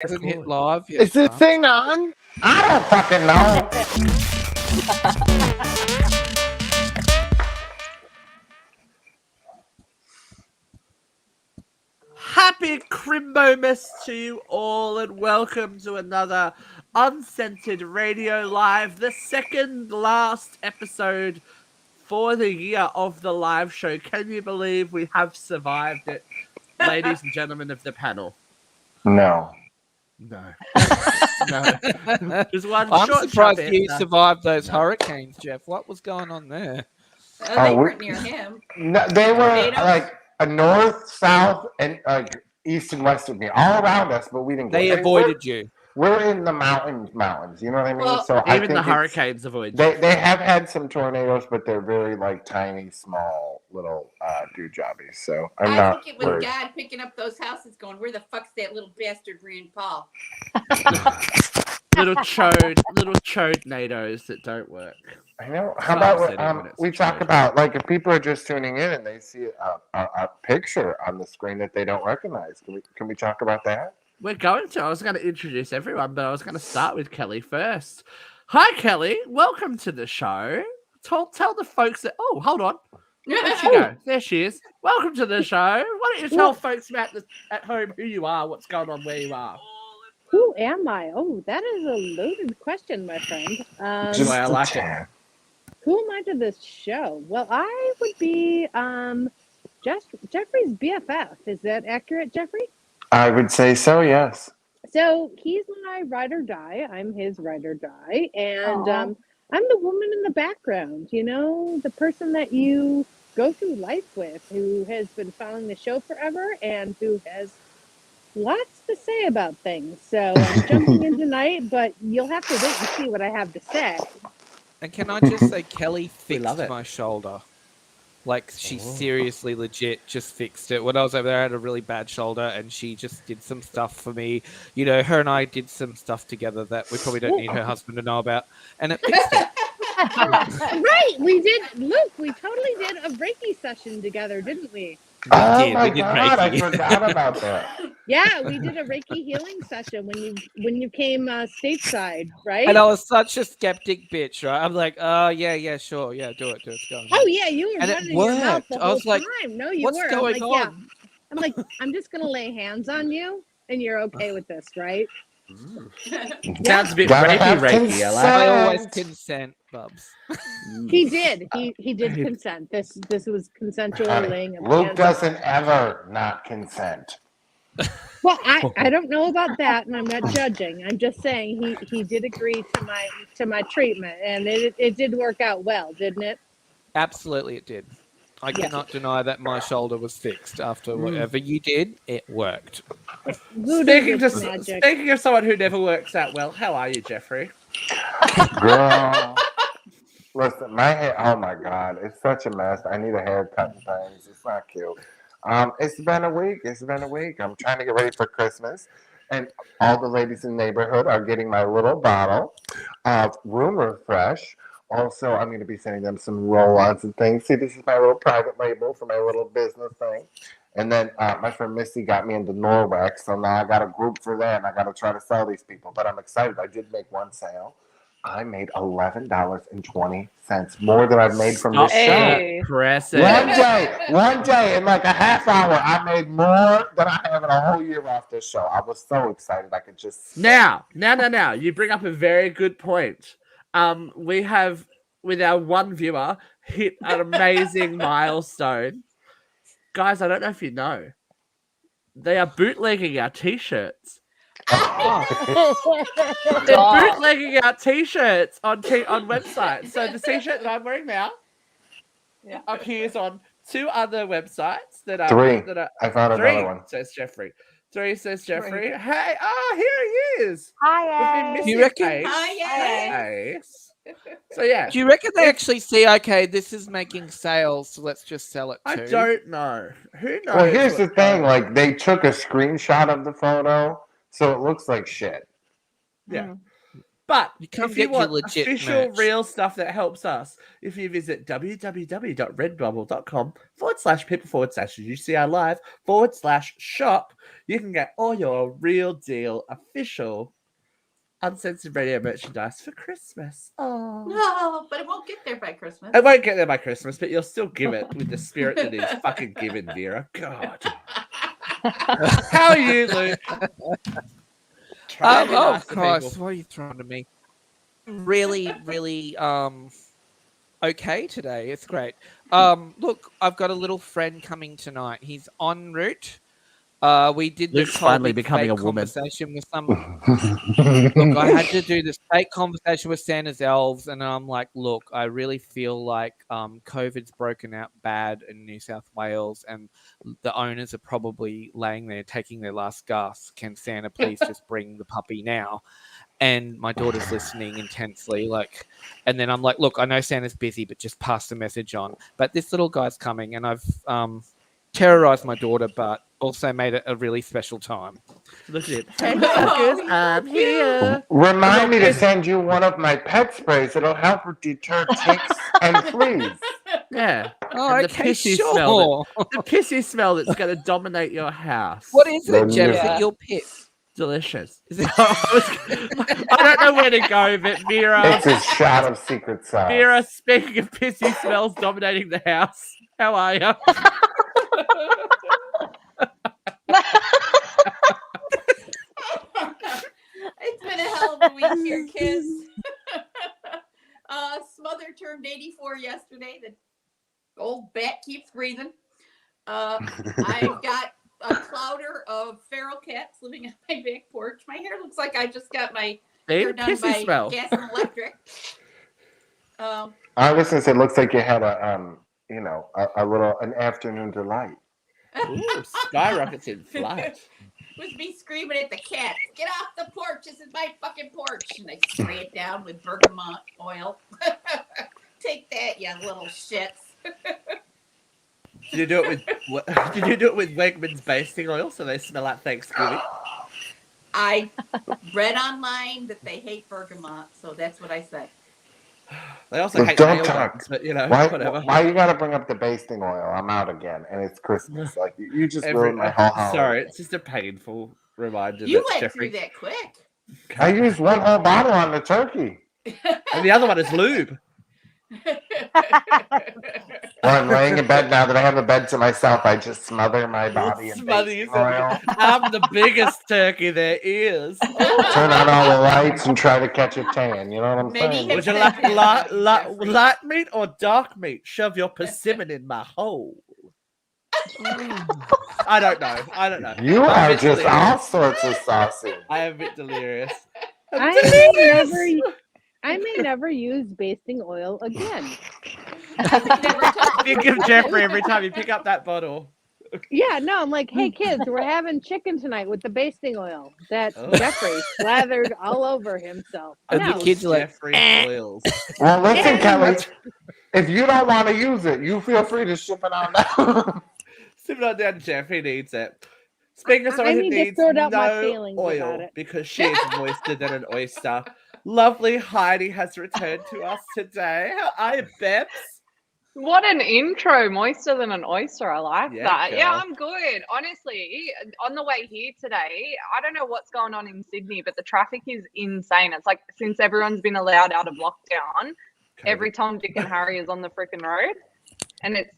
Hasn't hit live yet. Is this thing on? I don't fucking know. Happy Crimbomas to you all, and welcome to another Uncensored Radio Live, the second last episode for the year of the live show. Can you believe we have survived it, ladies and gentlemen of the panel? No. No. There's one I'm short surprised chap you answer. survived those hurricanes, Jeff. What was going on there? They weren't near him. No, they were Tornadoes? like a north, south, and east and west of me, all around us, but we didn't. They avoided you. We're in the mountains. You know what I mean? Well, so I Even think the hurricanes avoid. They have had some tornadoes, but they're very like tiny, small, little dewjobbies. So I'm I not think it was worried. God picking up those houses going, where the fuck's that little bastard Rand Paul? little chode nados that don't work. I know. It's How not about upsetting when it's we talk changed. about like if people are just tuning in and they see a picture on the screen that they don't recognize? Can we talk about that? We're going to. I was going to introduce everyone, but I was going to start with Kelly first. Hi, Kelly. Welcome to the show. Tell the folks that. Oh, hold on. Where'd she go? There she is. Welcome to the show. Why don't you tell folks about at home who you are, what's going on, where you are? Who am I? Oh, that is a loaded question, my friend. Just I like it. Who am I to this show? Well, I would be Jeffrey's BFF. Is that accurate, Jeffrey? I would say so. Yes. So he's my ride or die. I'm his ride or die, and I'm the woman in the background. You know, the person that you go through life with, who has been following the show forever and who has lots to say about things. So I'm jumping in tonight, but you'll have to wait and see what I have to say. And can I just say, Kelly We love fixed it. my shoulder. Like, she seriously, legit just fixed it. When I was over there, I had a really bad shoulder, and she just did some stuff for me. You know, her and I did some stuff together that we probably don't need her husband to know about. And it fixed it. Right, we did. Look, we totally did a Reiki session together, didn't we? Oh my we did God! I Reiki. forgot about that. Yeah, we did a Reiki healing session when you came stateside, right? And I was such a skeptic bitch, right? I'm like, oh, yeah, sure. Yeah, do it. It's going. Oh yeah, you were And it running your mouth worked. the I whole was like, time. No, you what's were. going I'm like, yeah. on? I'm like, I'm just gonna lay hands on you, and you're okay with this, right? Sounds a bit Gotta have Reiki. I like I it. always consent, Bubs. He did. He did consent. This was consensual laying of Luke hands. doesn't ever not consent. Well, I don't know about that, and I'm not judging. I'm just saying he did agree to my treatment, and it did work out well, didn't it? Absolutely, it did. I Yeah. cannot deny that my shoulder was fixed after whatever you did. It worked. Voodoo magic. Speaking of someone who never works out well, how are you, Jeffrey? Girl, listen, my hair. Oh my God, it's such a mess. I need a haircut and things. It's not cute. It's been a week. I'm trying to get ready for Christmas, and all the ladies in the neighborhood are getting my little bottle of Room Refresh. Also, I'm going to be sending them some roll-ons and things. See, this is my little private label for my little business thing. And then my friend Missy got me into Norwex, so now I got a group for that, and I got to try to sell these people. But I'm excited. I did make one sale. I made $11.20 more than I've made from this show. Hey. Impressive. One day, in like a half hour, I made more than I have in a whole year off this show. I was so excited. I could just Now, you bring up a very good point. We have, with our one viewer, hit an amazing milestone. Guys, I don't know if you know, they are bootlegging our t-shirts. They're bootlegging our t-shirts on websites. So the t-shirt that I'm wearing now appears on 2 other websites that are 3. That are I found 3 another one. says Jeffrey. 3 says Jeffrey. Hey, here he is. Hi. We've been Do you missing reckon- Ace. Hi, Ace. So yeah, Do you reckon they actually see, okay, this is making sales, so let's just sell it I too? don't know. Who knows? Well, here's the what's thing. going on? Like, they took a screenshot of the photo, so it looks like shit. Yeah. But You come if you get your want legit official merch. real stuff that helps us, if you visit www.redbubble.com/people/UCI live/shop, you can get all your real deal official uncensored radio merchandise for Christmas. Oh. No, but it won't get there by Christmas. It won't get there by Christmas, but you'll still give it with the spirit that is fucking given, Vera. God. How are you, Luke? Try to be nice Of to course. people. What are you throwing at me? Really, okay today. It's great. Look, I've got a little friend coming tonight. He's en route. We did Luke's this whole finally big becoming fake a woman. conversation with some. Look, I had to do this fake conversation with Santa's elves, and I'm like, look, I really feel like COVID's broken out bad in New South Wales, and the owners are probably laying there taking their last gasp. Can Santa please just bring the puppy now? And my daughter's listening intensely, and then I'm like, look, I know Santa's busy, but just pass the message on. But this little guy's coming, and I've terrorized my daughter, but also made it a really special time. Look at it. Hey, fuckers, I'm here. Remind me to send you one of my pet sprays. It'll help deter ticks and fleas. Yeah. Oh, And okay, the pissy smell that's going to dominate your house. What is The it, Jeff? new- Is it your piss? Delicious. Is it- I don't know where to go, but Vera. It's a shot of secret sauce. Vera, speaking of pissy smells dominating the house, how are you? It's been a hell of a week here, kids. Smother turned 84 yesterday. The old bat keeps breathing. I've got a clouder of feral cats living on my back porch. My hair looks like I just got my hair done Pissy by smell. gas and electric. I was gonna say, it looks like you had a an afternoon delight. Ooh, skyrockets in flight. Was me screaming at the cats, get off the porch, this is my fucking porch. And I spray it down with bergamot oil. Take that, you little shits. Did you do it with Wegmans basting oil so they smell like Thanksgiving? I read online that they hate bergamot, so that's what I said. They also Well, hate don't nail talk. guns, but whatever. Why you gotta bring up the basting oil? I'm out again, and it's Christmas. Like you just ruined my whole holiday. Sorry, it's just a painful reminder. You that went Jeffrey... through that quick. I used one whole bottle on the turkey. And the other one is lube. When I'm laying in bed now that I have a bed to myself, I just smother my body in Smother basting yourself. oil. I'm the biggest turkey there is. Turn on all the lights and try to catch a tan. You know what I'm Maybe saying? Would you like light meat or dark meat? Shove your persimmon in my hole. I don't know. You I'm a are bit just delirious. all sorts of saucy. I am a bit delirious. I may never use basting oil again. You give Jeffrey every time you pick up that bottle. Yeah, no, I'm like, hey kids, we're having chicken tonight with the basting oil that Oh. Jeffrey slathered all over himself. And the No, kids are like, Jeffrey oils. Well, listen, Kelly. If you don't want to use it, you feel free to ship it on down. Sip it on down to Jeff. He needs it. Speaking of someone I who need to needs sort out my no feelings about oil it. because she is moister than an oyster. Lovely Heidi has returned to us today. How are you, Babs? What an intro, moister than an oyster. I like Yeah, that. girl. Yeah, I'm good. Honestly, on the way here today, I don't know what's going on in Sydney, but the traffic is insane. It's like since everyone's been allowed out of lockdown, every Tom, Dick, and Harry is on the freaking road, and it's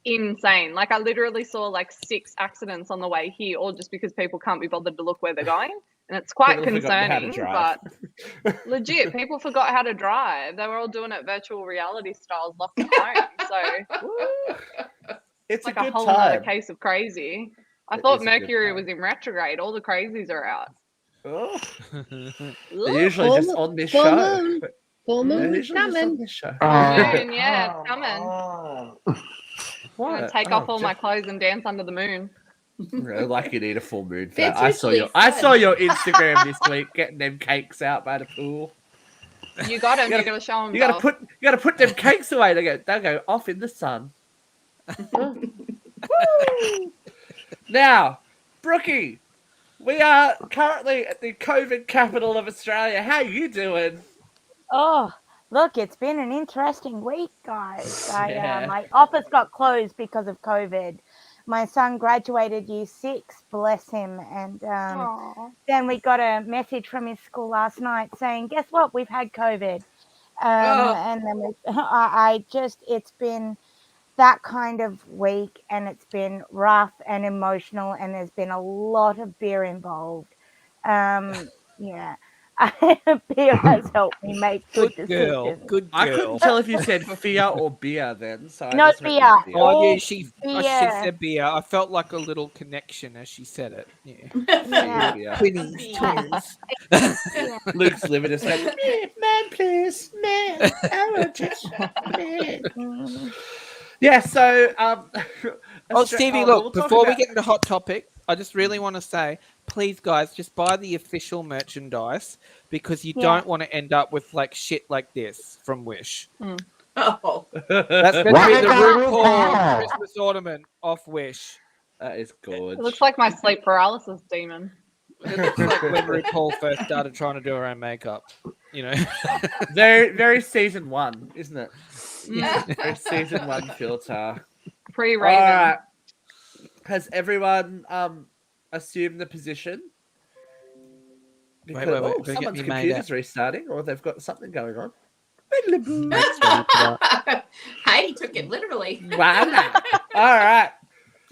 insane. Like I literally saw like 6 accidents on the way here, all just because people can't be bothered to look where they're going. And it's quite People forgot how to concerning, drive. but legit, people forgot how to drive. They were all doing it virtual reality styles locked at home. So Woo. It's like a a good whole other time. case of crazy. I It thought is a good Mercury time. was in retrograde. All the crazies are out. Oh, Ugh. they're usually Full just moon- on this full show. moon. Full They're moon is usually just on coming. this show. moon, yeah, it's coming. Oh. I'm gonna take off all my Jeff- clothes and dance under the moon. Like you need a full moon for That's that. I saw usually your fun. Instagram this week getting them cakes out by the pool. You got him. You You gotta show him. You gotta put them cakes away. They'll go off in the sun. Woo! Now, Brookie, We are currently at the COVID capital of Australia. How you doing? Oh, look, it's been an interesting week, guys. Yeah. My office got closed because of COVID. My son graduated year 6, bless him. And Aw. then we got a message from his school last night saying, guess what? We've had COVID. Oh. And then I just, it's been that kind of week, and it's been rough and emotional, and there's been a lot of beer involved. Yeah. Beer has helped me make good girl. decisions. Good I girl. couldn't tell if you said fear or beer then. So I No just went beer. with beer. Oh, yeah, Oh, she beer. said beer. I felt like a little connection as she said it. Yeah. Yeah. Beer. Twinnies, twins. Luke's living just went, man, please, man, I want just man. Mm. Yeah, so Oh, Stevie, we'll look, talk before we about- get into hot topic, I just really want to say, please, guys, just buy the official merchandise because you Yeah. don't want to end up with like shit like this from Wish. Oh. That's going to Why be they the got RuPaul RuPaul? Christmas ornament off Wish. That is gorgeous. It looks like my sleep paralysis demon. It looks like when RuPaul first started trying to do her own makeup. You know, very, very season 1, isn't it? yeah. Very season 1 filter. Pre-Raven. All right. Has everyone assumed the position? Wait, Oh, don't get someone's me made computer's restarting, or they've got something going on. Heidi took it literally. Wow. All right.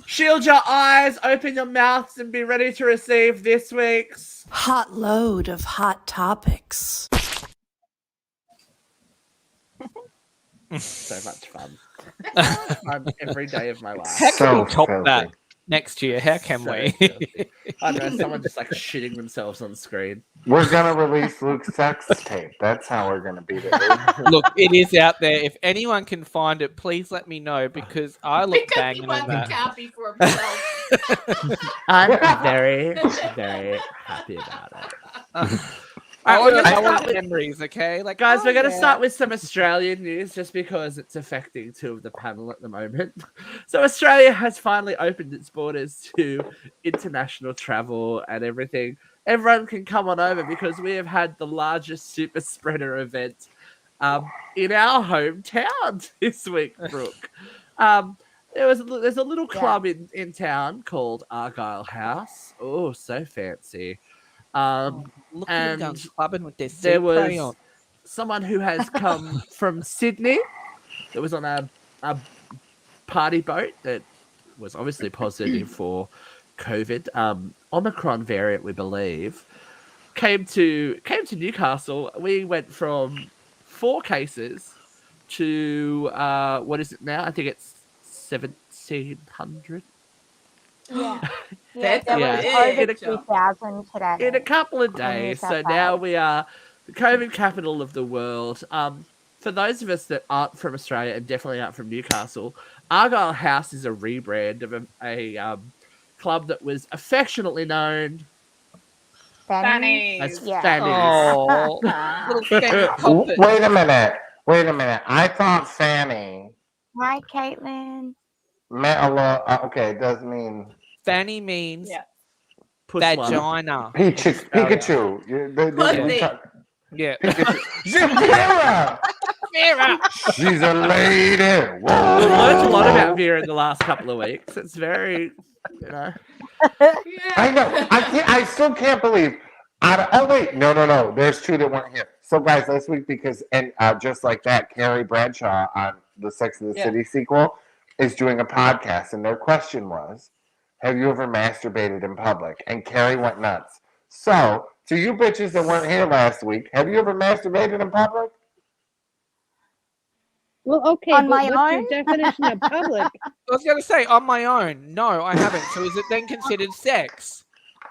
Shield your eyes, open your mouths, and be ready to receive this week's Hot load of hot topics. so much fun. Fun every day of my life. How can we top filthy. that next year? How can So we? filthy. I don't know, someone just like shitting themselves on screen. We're gonna release Luke's sex tape. That's how we're gonna beat it. Look, it is out there. If anyone can find it, please let me know because I look Because he banging in wants a that. copy for himself. I'm very, very happy about it. I Alright, want we're to gonna know start with- memories, okay? Like, Guys, oh, we're going to yeah. start with some Australian news just because it's affecting 2 of the panel at the moment. So, Australia has finally opened its borders to international travel and everything. Everyone can come on over because we have had the largest super spreader event in our hometown this week, Brooke. There's a little club in town called Argyle House. Oh, so fancy. Look at them going and clubbing with their there suit was crayon. someone who has come from Sydney that was on a party boat that was obviously positive for COVID, Omicron variant, we believe, came to Newcastle. We went from 4 cases to what is it now? I think it's 1,700 Yeah. That's there Yeah. was big over jump. 2,000 today. in a couple of in New days. South So now Wales. we are the COVID capital of the world. For those of us that aren't from Australia and definitely aren't from Newcastle, Argyle House is a rebrand of a club that was affectionately known Fanny. as Yeah. Fanny's. Oh, little Fanny puppet. Wait a minute. Wait a minute. I thought Fanny Hi, Caitlin. meant a lot. Okay, it does mean Fanny means Yeah. Push one. vagina. Pikachu. Pussy. Yeah. Vera. Vera. She's a lady. We've Whoa. learned a lot about Vera in the last couple of weeks. It's very, I know. I still can't believe. Oh wait, no. There's 2 that weren't here. So guys, last week and just like that, Carrie Bradshaw on the Sex and the City sequel is doing a podcast, and their question was, "Have you ever masturbated in public?" And Carrie went nuts. So, to you bitches that weren't here last week, have you ever masturbated in public? Well, okay, On but my what's own? your definition of public? I was going to say on my own. No, I haven't. So is it then considered sex?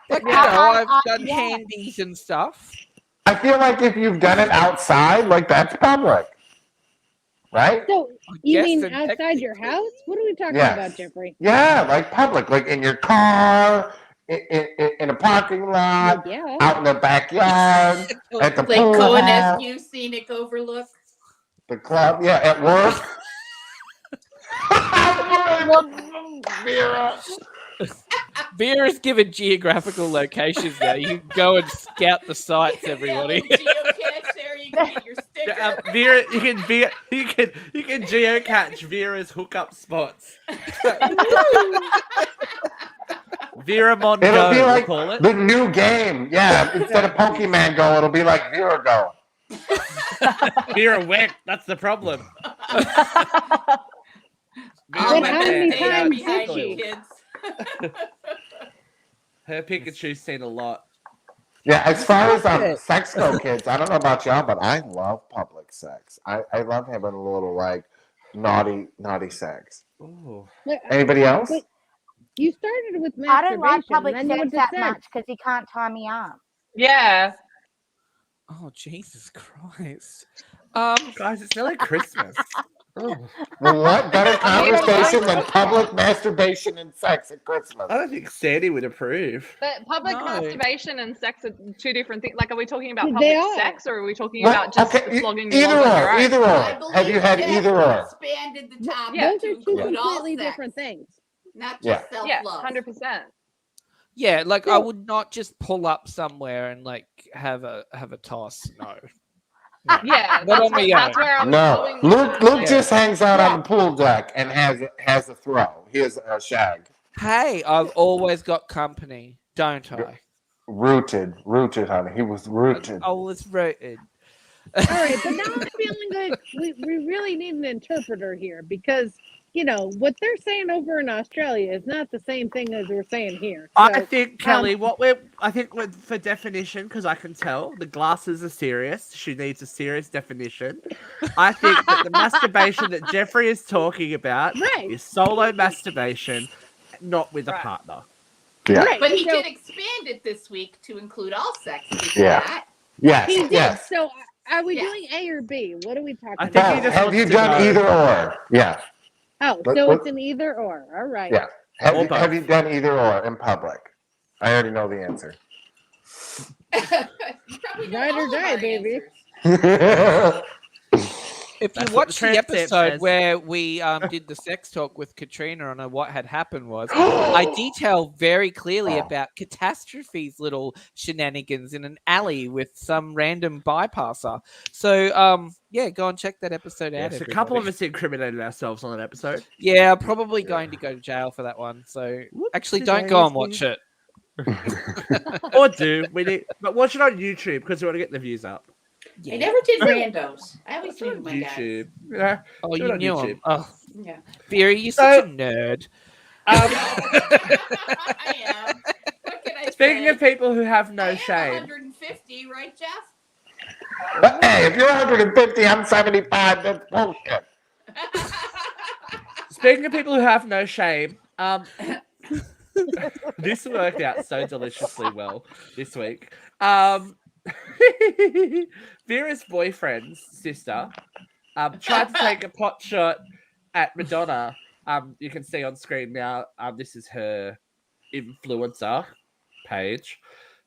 Like, you know, I- I've done yeah. handies and stuff. I feel like if you've done it outside, like that's public, right? So you guess mean then outside your technically- house? What are we talking Yes. about, Jeffrey? Yeah, like public, like in your car, in a parking lot, Yeah. out in the backyard, at the Lake pool hall, Coenesque Scenic Overlook. the club, yeah, at work. Vera. Vera's given geographical locations now. You can go and scout the sites, everybody. Yeah, geocache there. You can get your sticker. Vera, you can geocache Vera's hookup spots. Vera Mon It'll Go, be we'll like call it. the new game. Yeah, instead of Pokemon Go, it'll be like Vera Go. Vera went. That's the problem. I'll But how many stay times behind did you, she? kids. Her Pikachu's seen a lot. Yeah, as far as sex go, kids, I don't know about y'all, but I love public sex. I love having a little like naughty sex. Ooh. Anybody else? But you started with I don't like masturbation, public then you sex went to that sex. much because he can't tie me up. Yeah. Oh, Jesus Christ. Guys, it's nearly Christmas. Oh. Well, what better I mean, conversation I- than public masturbation and sex at Christmas? I don't think Sandy would approve. But public No. masturbation and sex are two different things. Like, are we talking about They public are. sex or are we talking Well, about just okay, flogging either logs on your or, own? either I or. believe Have you had Jeff either or? expanded the topic Yeah. Those to are two include all completely sex, different things. not Yeah. just Yeah, self-love. 100%. Yeah, like I So- would not just pull up somewhere and like have a toss. No. Yeah, But on my that's own. where I was No, going. Luke Yeah. just hangs out Yeah. on the pool deck and has a throw. Here's a shag. Hey, I've always got company, don't I? Rooted, honey. He was rooted. I was rooted. All right, but now I'm feeling like we really need an interpreter here because, you know, what they're saying over in Australia is not the same thing as we're saying here. I So, think Kelly, for definition, because I can tell the glasses are serious. She needs a serious definition. I think that the masturbation that Jeffrey is talking about Right. is solo masturbation, not with a Right. partner. Yeah. right. But he so did expand it this week to include all sex. Did you see Yeah. that? Yes, he did. yes. So are we Yeah. doing A or B? What are we talking I think about? he just Have wants you to done know. either or? Yeah. Oh, Let- so let- it's an either or. All right. Yeah. Or both. Have you done either or in public? I already know the answer. You probably know Ride or all of die, our baby. answers. If That's you what watch the the transcript episode says. where we did the sex talk with Katrina on what had happened was, I detail very clearly about Catastrophe's little shenanigans in an alley with some random bypasser. So, yeah, go and check that episode out. Yes, a couple of everybody. us incriminated ourselves on that episode. Yeah, I'm probably going to go to jail for that one. So, actually, don't go and watch it. Or do we need? But watch it on YouTube because we want to get the views up. I never did randos. I always Do it knew on my guys. YouTube. Yeah. Oh, Do it you on knew YouTube. him. Oh, Yeah. Vera, you're such a nerd. I am. What can I Speaking say? of people who have I no am shame, 150, right, Jeff? But hey, if you're 150, I'm 75. That's bullshit. speaking of people who have no shame, this worked out so deliciously well this week. Vera's boyfriend's sister tried to take a pot shot at Madonna. You can see on screen now. This is her influencer page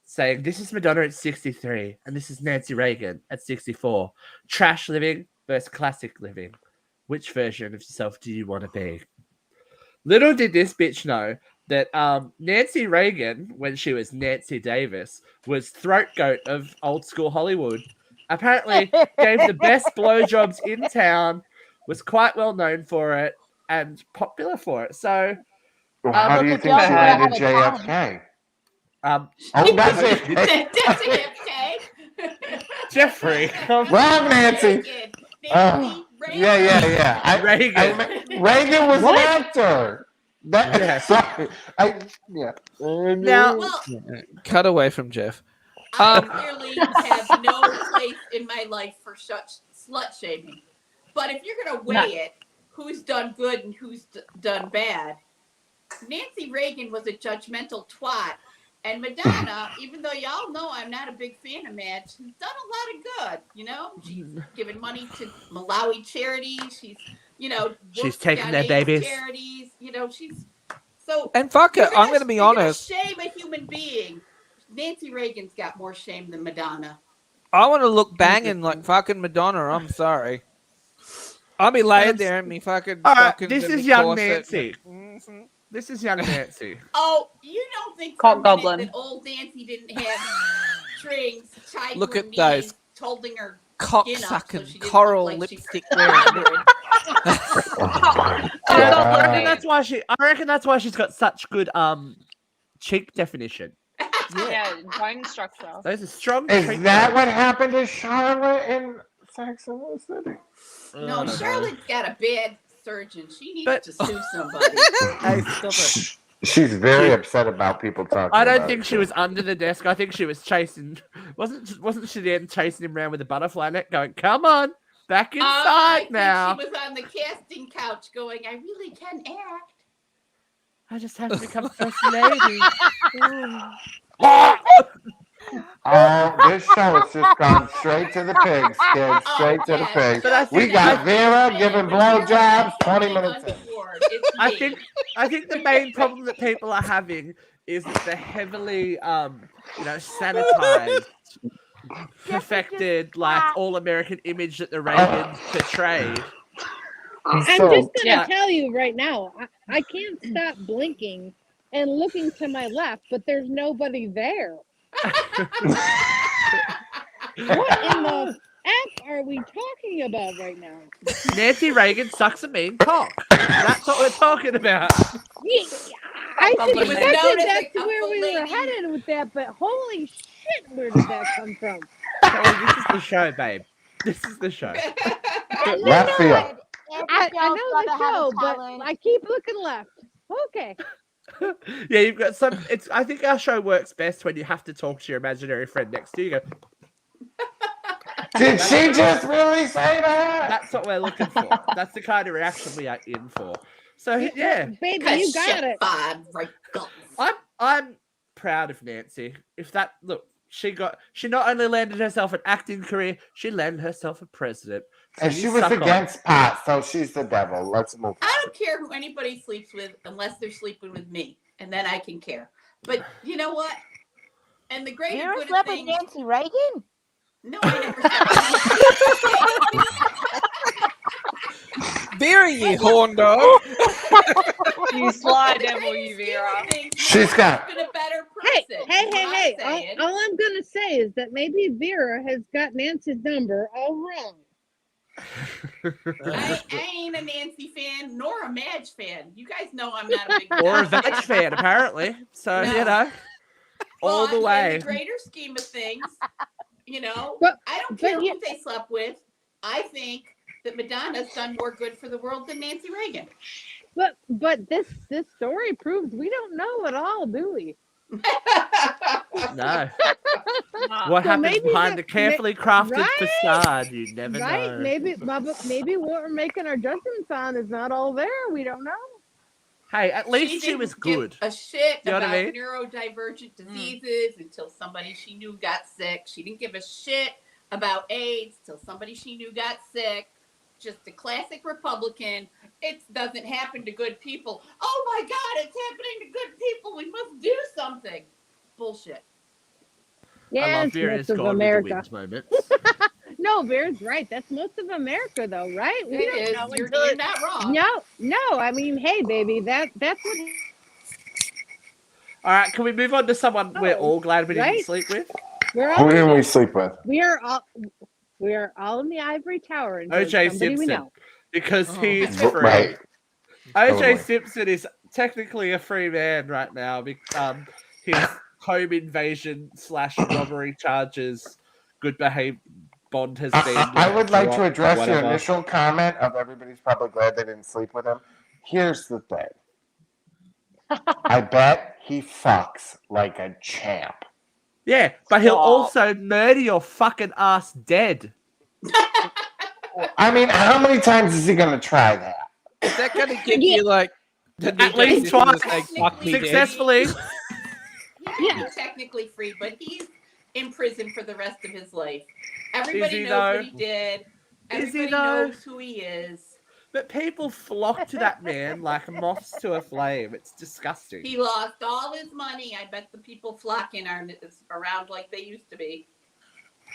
saying, "This is Madonna at 63, and this is Nancy Reagan at 64. Trash living versus classic living. Which version of yourself do you want to be?" Little did this bitch know that Nancy Reagan, when she was Nancy Davis, was throat goat of old school Hollywood. Apparently, gave the best blowjobs in town, was quite well known for it, and popular for it. So, Well, how do you look think at she y'all, I landed have a JFK? um, Oh, that's it. That's AFK. Jeffrey, Wrong, Nancy. Nancy Reagan. Yeah. Reagan. Reagan was What? an actor. That, Yeah. sorry. Now- Well, Cut away from Jeff. I clearly have no place in my life for such slut shaming. But if you're going to weigh it, who's done good and who's done bad, Nancy Reagan was a judgmental twat. And Madonna, even though y'all know I'm not a big fan of Madge, she's done a lot of good. You know, she's given money to Malawi charities. She's, you know, She's worked taking on their AIDS babies. charities. You know, she's so. And fuck it, You're I'm going to be honest. Shame a human being. Nancy Reagan's got more shame than Madonna. I want to look banging like fucking Madonna. I'm sorry. I'll be laying there in me fucking. All right, fucking this in is me young corset. Nancy. Mhm. This is young Nancy. Oh, you don't think for Cock a minute goblin. that old Nancy didn't have strings tied Look to her at those knees, holding her cock skin up so sucking she didn't coral look like she lipstick was wearing. 100. Oh my I God. reckon that's why she's got such good cheek definition. Yeah, bone structure. Those are strong Is cheek that bones. what happened to Charlotte in Sex and the City? I No, don't know. Charlotte's got a bad surgeon. She needs But- to sue somebody. Hey, stop it. She's very upset about people talking I don't about think it, she too. was under the desk. I think she was chasing. Wasn't she then chasing him around with a butterfly net, going, "Come on, back I inside think now." she was on the casting couch going, I really can act. I just have to become first lady. Oh, this show has just gone straight to the pigs, kids. Straight to the yes. pigs. But I We think- got I- Vera giving blowjobs 20 minutes in. Untoward. It's I me. think the main problem that people are having is that the heavily sanitized, perfected, like all American image that the Reagans portrayed. I'm So- just gonna Yeah. tell you right now, I can't stop blinking and looking to my left, but there's nobody there. What in the F are we talking about right now? Nancy Reagan sucks a mean cock. That's what we're talking about. Yeah, I Probably was suspected known as that's a where we were lady. headed with that, but holy shit, where did that come from? Kelly, this is the show, babe. This is the show. Left field. I know the show, but I keep looking left. Okay. Yeah, you've got some. I think our show works best when you have to talk to your imaginary friend next to you. You go, Did she just really say that? that's what we're looking for. That's the kind of reaction we are in for. So yeah, Baby, you got it. I'm proud of Nancy. She not only landed herself an acting career, she landed herself a president. So And you she was suck on it. against pot, so she's the devil. Let's move I on. don't care who anybody sleeps with unless they're sleeping with me, and then I can care. But you know what? And the greater You ever good of slept with things. Nancy Reagan? No, I never slept with Vera, you horn dog. You sly devil, you Vera. She's got- been a better Hey, person. hey, is hey, what hey. I'm saying. All I'm going to say is that maybe Vera has got Nancy's number all wrong. I ain't a Nancy fan nor a Madge fan. You guys know I'm not a big Or a Madge veg fan, apparently. So No. you know, all the But way. In the greater scheme of things, But- I don't but care yeah- who they slept with. I think that Madonna's done more good for the world than Nancy Reagan. But this story proves we don't know at all, do we? No. Nah. What So happens maybe behind that- the carefully crafted right? facade? You never Right? know. Maybe what we're making our judgments on is not all there. We don't know. Hey, at least she didn't was give good. A shit You know what about I mean? neurodivergent diseases until somebody she knew got sick. She didn't give a shit about AIDS till somebody she knew got sick. Just a classic Republican. It doesn't happen to good people. Oh my God, it's happening to good people. We must do something. Bullshit. I Yes, love Vera's most of gone with the America. wins moments. No, Vera's right. That's most of America, though, right? We It don't is. know You're until not wrong. No. I mean, hey, baby, that's what. All right, can we move on to someone we're all glad we didn't Right? sleep with? We're Who all didn't we sleep with? we are all in the ivory tower and O.J. somebody we Simpson. know. Because he is R- free. Right. O.J. Totally. Simpson is technically a free man right now. His home invasion / robbery charges, good behavior bond has been. I would like to address your whatever. initial comment of everybody's probably glad they didn't sleep with him. Here's the thing. I bet he fucks like a champ. Yeah, but he'll Stop. also murder your fucking ass dead. I mean, how many times is he going to try that? Is that going to give you like the At least system twice. to say, "Fuck me, dead"? Successfully. He may be technically free, but he's in prison for the rest of his life. Everybody he knows though? what he did. Is he Everybody though? knows who he is. But people flock to that man like moths to a flame. It's disgusting. He lost all his money. I bet the people flocking aren't around like they used to be.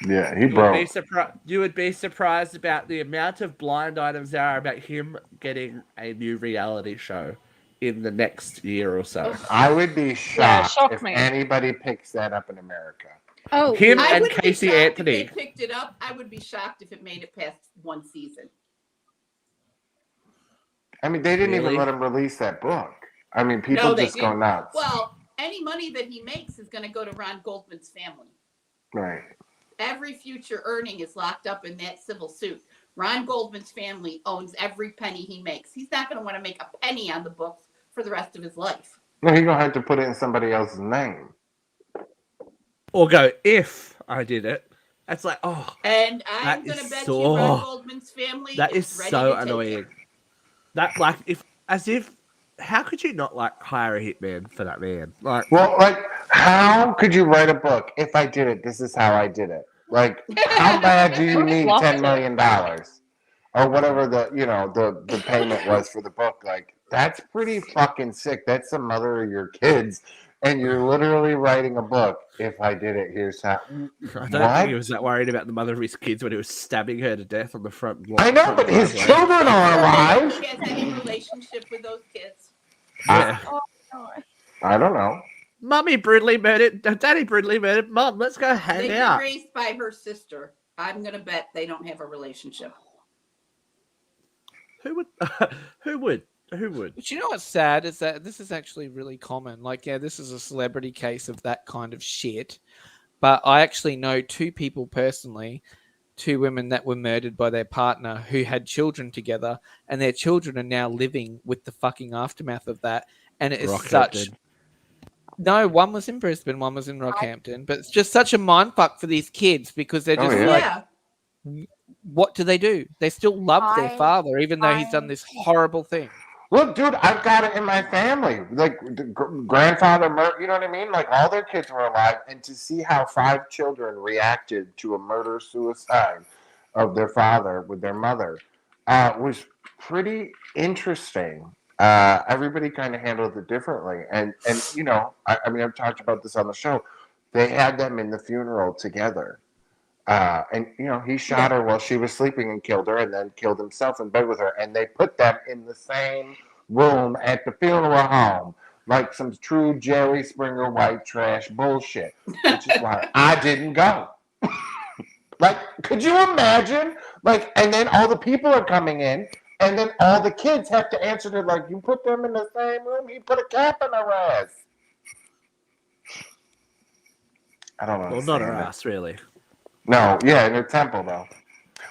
Yeah, he You would, broke. you would be surprised about the amount of blind items there are about him getting a new reality show. in the next year or so. I would be shocked shock if me. anybody picks that up in America. Oh, Him I and wouldn't be Casey shocked Anthony. if they picked it up. I would be shocked if it made it past one season. I mean, they didn't Really? even let him release that book. I mean, people No, they just go didn't. nuts. Well, any money that he makes is going to go to Ron Goldman's family. Right. Every future earning is locked up in that civil suit. Ron Goldman's family owns every penny he makes. He's not going to want to make a penny on the books for the rest of his life. No, he's gonna have to put it in somebody else's name. Or go, if I did it. That's like, oh, And I'm That going to is bet so- you Ron Goldman's family that is ready so to take annoying. it. That, like, how could you not, like, hire a hitman for that man? Like, Well, like, how could you write a book? If I did it, this is how I did it. Like, how bad do you need Lost $10 it. million or whatever the payment was for the book? Like, that's pretty fucking sick. That's the mother of your kids, and you're literally writing a book. If I did it, here's how. I don't think he was that worried about the mother of his kids when he was stabbing her to death on the front lawn. I know, but his children are alive. He has any relationship with those kids. Yeah. I don't know. Mummy brutally murdered, Daddy brutally murdered Mum. Let's go They've hang been out. raised by her sister. I'm going to bet they don't have a relationship. Who would? Who would? But you know what's sad is that this is actually really common. Like, yeah, this is a celebrity case of that kind of shit. But I actually know two people personally, two women that were murdered by their partner who had children together, and their children are now living with the fucking aftermath of that. And it is such. Rockhampton. No, one was in Brisbane, one was in Rockhampton. But it's just such a mindfuck for these kids because they're just like, Yeah. what do? They still love their I- father, even though he's done this horrible thing. Look, dude, I've got it in my family. Like, grandfather, you know what I mean? Like, all their kids were alive. And to see how 5 children reacted to a murder-suicide of their father with their mother was pretty interesting. Everybody kind of handled it differently. And you know, I mean, I've talked about this on the show. They had them in the funeral together. And, you know, he shot her while she was sleeping and killed her and then killed himself in bed with her. And they put them in the same room at the funeral home. Like some true Jerry Springer white trash bullshit. Which is why I didn't go. Like, could you imagine? Like, and then all the people are coming in. And then all the kids have to answer to, like, you put them in the same room? You put a cap in their ass. I don't know. Well, not her ass, really. No, yeah, in her temple though.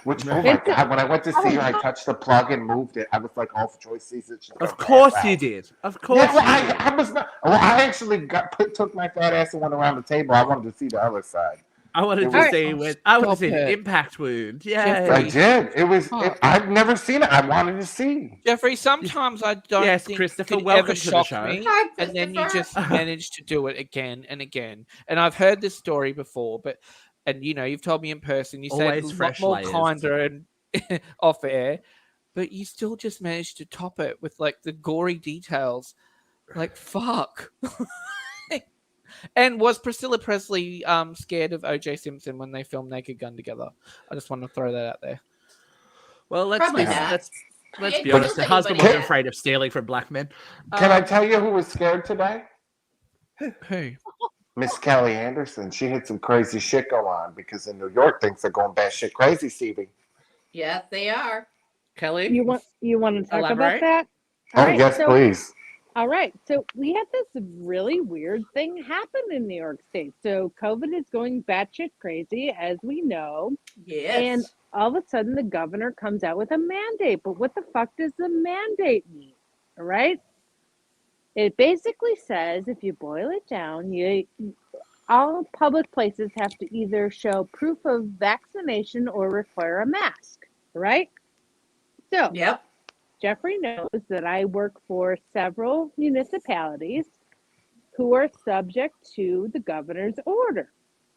Which, oh my It's a- god, when I went to see her, I touched the plug and moved it. I was like, oh, Joyce sees it. She's gonna Of course pass you out. did. Of course Yeah, well, you did. I was not. Well, I actually took my fat ass and went around the table. I wanted to see the other side. I wanted It to was- see when I wanted to Stop see the it. impact wound. Jeffrey. I Yeah. did. It was. I've never seen it. I wanted to see. Jeffrey, sometimes I don't Yes, think Christopher, it could welcome ever to the shock show. me, Hi, and then you Christopher. just manage to do it again and again. And I've heard this story before, and you know, you've told me in person, you said Always a lot fresh more layers. kinder and off air, but you still just managed to top it with like the gory details. Like, fuck. And was Priscilla Presley scared of O.J. Simpson when they filmed Naked Gun together? I just want to throw that out there. Well, let's Probably be not. let's It be honest. kills The husband anybody. wasn't afraid of stealing from black men. Can I tell you who was scared today? Who? Miss Kelly Anderson. She had some crazy shit go on because in New York things are going batshit crazy, Stevie. Yes, they are. Kelly? You want to talk Elaborate? about that? Oh, All right, yes, so- please. All right. So we had this really weird thing happen in New York State. So COVID is going batshit crazy, as we know. Yes. And all of a sudden, the governor comes out with a mandate. But what the fuck does the mandate mean? All right. It basically says, if you boil it down, all public places have to either show proof of vaccination or require a mask. Right. So Yep. Jeffrey knows that I work for several municipalities who are subject to the governor's order.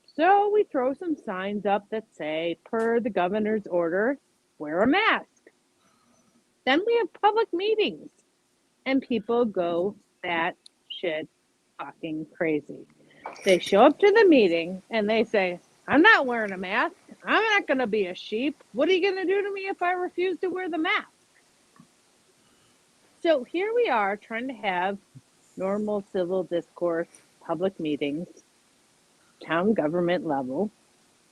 So we throw some signs up that say, per the governor's order, wear a mask. Then we have public meetings and people go that shit fucking crazy. They show up to the meeting and they say, I'm not wearing a mask. I'm not going to be a sheep. What are you going to do to me if I refuse to wear the mask? So here we are trying to have normal civil discourse, public meetings, town government level,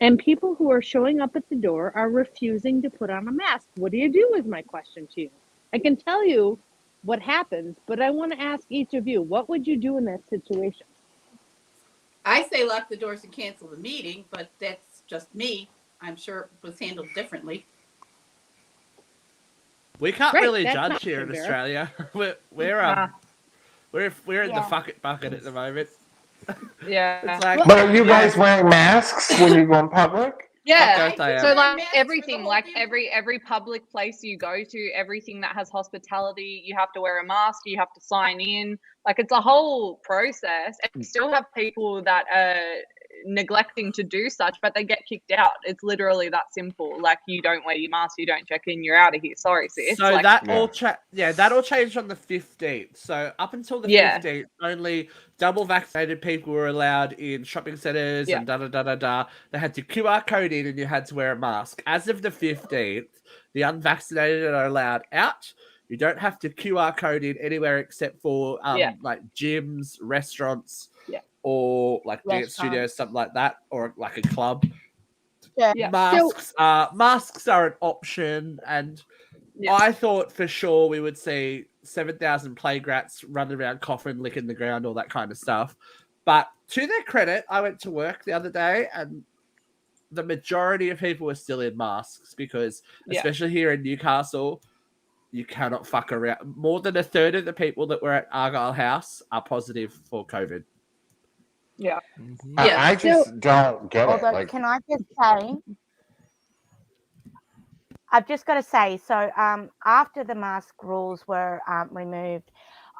and people who are showing up at the door are refusing to put on a mask. What do you do is my question to you. I can tell you what happens, but I want to ask each of you, what would you do in that situation? I say lock the doors and cancel the meeting, but that's just me. I'm sure it was handled differently. We can't Right, really that's judge not here in fair. Australia. We're in the Yeah. fuck it bucket at the moment. Yeah. It's like, But are you guys wearing masks when you go in public? Yeah. Fuck oath I am. So wearing like masks for the everything, whole like damn every public place you go to, everything that has hospitality, you have to wear a mask, you have to sign in. Like it's a whole process. And you still have people that are neglecting to do such, but they get kicked out. It's literally that simple. Like you don't wear your mask, you don't check in, you're out of here. Sorry, sis. So like, that Yeah. all changed on the 15th. So up until the Yeah. 15th, only double vaccinated people were allowed in shopping centers Yeah. and da. They had to QR code in and you had to wear a mask. As of the 15th, the unvaccinated are allowed out. You don't have to QR code in anywhere except for Yeah. like gyms, restaurants, Yeah. or like dance Restaurants. studios, something like that, or like a club. Yeah. Yeah. Masks are an option, and Yeah. I thought for sure we would see 7,000 plague rats running around coughing, licking the ground, all that kind of stuff. But to their credit, I went to work the other day and the majority of people were still in masks because, Yeah. especially here in Newcastle, you cannot fuck around. More than a third of the people that were at Argyle House are positive for COVID. Yeah. Yeah. I just don't get it. Although, Like, can I just say, I've just got to say, so after the mask rules were removed,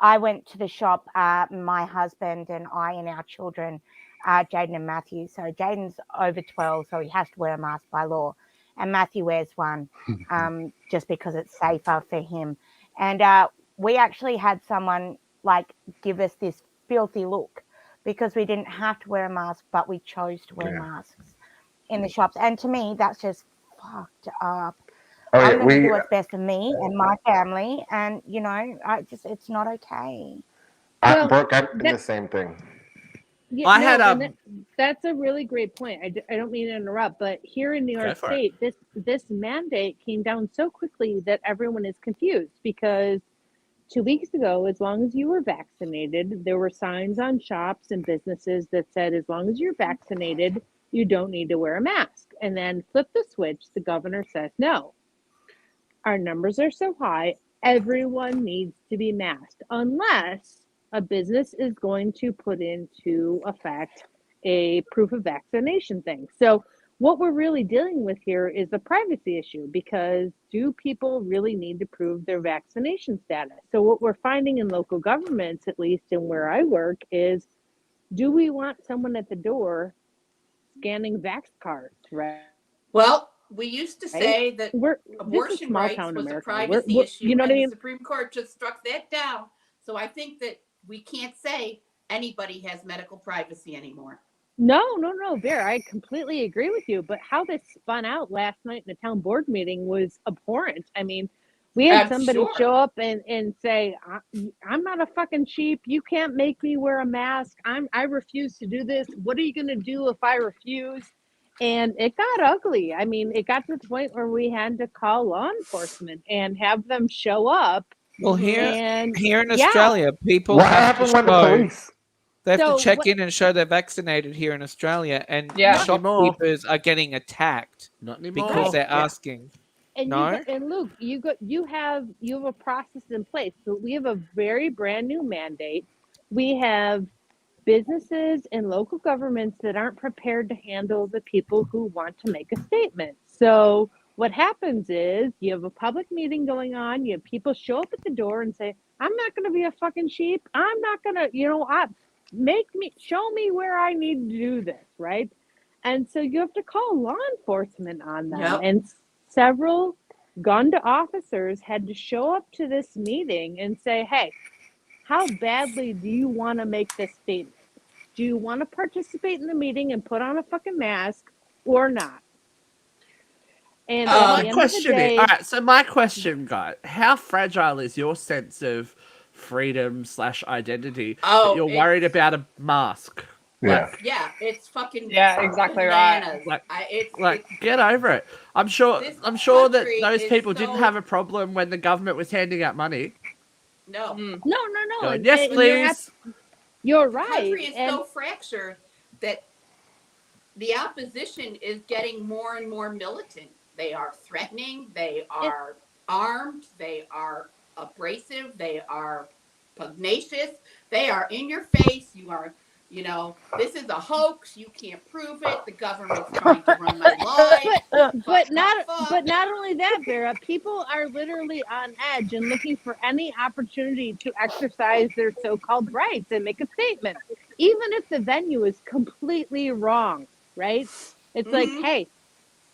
I went to the shop, my husband and I and our children, Jaden and Matthew. So Jaden's over 12, so he has to wear a mask by law. And Matthew wears one just because it's safer for him. And we actually had someone like give us this filthy look because we didn't have to wear a mask, but we chose to wear Yeah. masks in the shops. And to me, that's just fucked up. oh I'm yeah, going to we do what's best for me and my family, and it's not okay. Well, Brooke, I did that- the same thing. Yeah, I no, had and that's a really great point. I don't mean to interrupt, but here in New Go York for it. State, this mandate came down so quickly that everyone is confused because 2 weeks ago, as long as you were vaccinated, there were signs on shops and businesses that said, as long as you're vaccinated, you don't need to wear a mask. And then flip the switch, the governor says, no, our numbers are so high, everyone needs to be masked unless a business is going to put into effect a proof of vaccination thing. So what we're really dealing with here is a privacy issue because do people really need to prove their vaccination status? So what we're finding in local governments, at least in where I work, is do we want someone at the door scanning vax cards, right? Well, we used to say that This is abortion small rights town was America. a privacy issue, You know what I and mean? the Supreme Court just struck that down. So I think that we can't say anybody has medical privacy anymore. No, Bear, I completely agree with you. But how this spun out last night in the town board meeting was abhorrent. I mean, we had I'm somebody sure. show up and say, I'm not a fucking sheep. You can't make me wear a mask. I refuse to do this. What are you going to do if I refuse? And it got ugly. I mean, it got to the point where we had to call law enforcement and have them show up. Well, here And in yeah. Australia, people What have to happened with the show police? they have So to check what- in and show they're vaccinated here in Australia, and Yeah. shopkeepers are getting attacked Not anymore. because they're Yeah. asking. And No? and Luke, you have a process in place. So we have a very brand new mandate. We have businesses and local governments that aren't prepared to handle the people who want to make a statement. So what happens is you have a public meeting going on, you have people show up at the door and say, I'm not going to be a fucking sheep. I'm not going to, show me where I need to do this, right? And so you have to call law enforcement on them. Yep. And several Gunda officers had to show up to this meeting and say, hey, how badly do you want to make this statement? Do you want to participate in the meeting and put on a fucking mask or not? And So at my the end of the question day, is, all right. So my question, guys, how fragile is your sense of freedom/identity that you're worried about a mask? Yeah. Yeah, it's fucking Yeah, exactly right. bananas. Like, get over it. I'm sure This that country those is people didn't so- have a problem when the government was handing out money. No. Mm. no. Going, yes, and please. You're The right. country is And so fractured that the opposition is getting more and more militant. They are threatening. They are armed. They are abrasive. They are pugnacious. They are in your face. This is a hoax. You can't prove it. The government's trying to run my life. but not only that, Vera, people are literally on edge and looking for any opportunity to exercise their so-called rights and make a statement, even if the venue is completely wrong, right? It's like, Mhm. hey,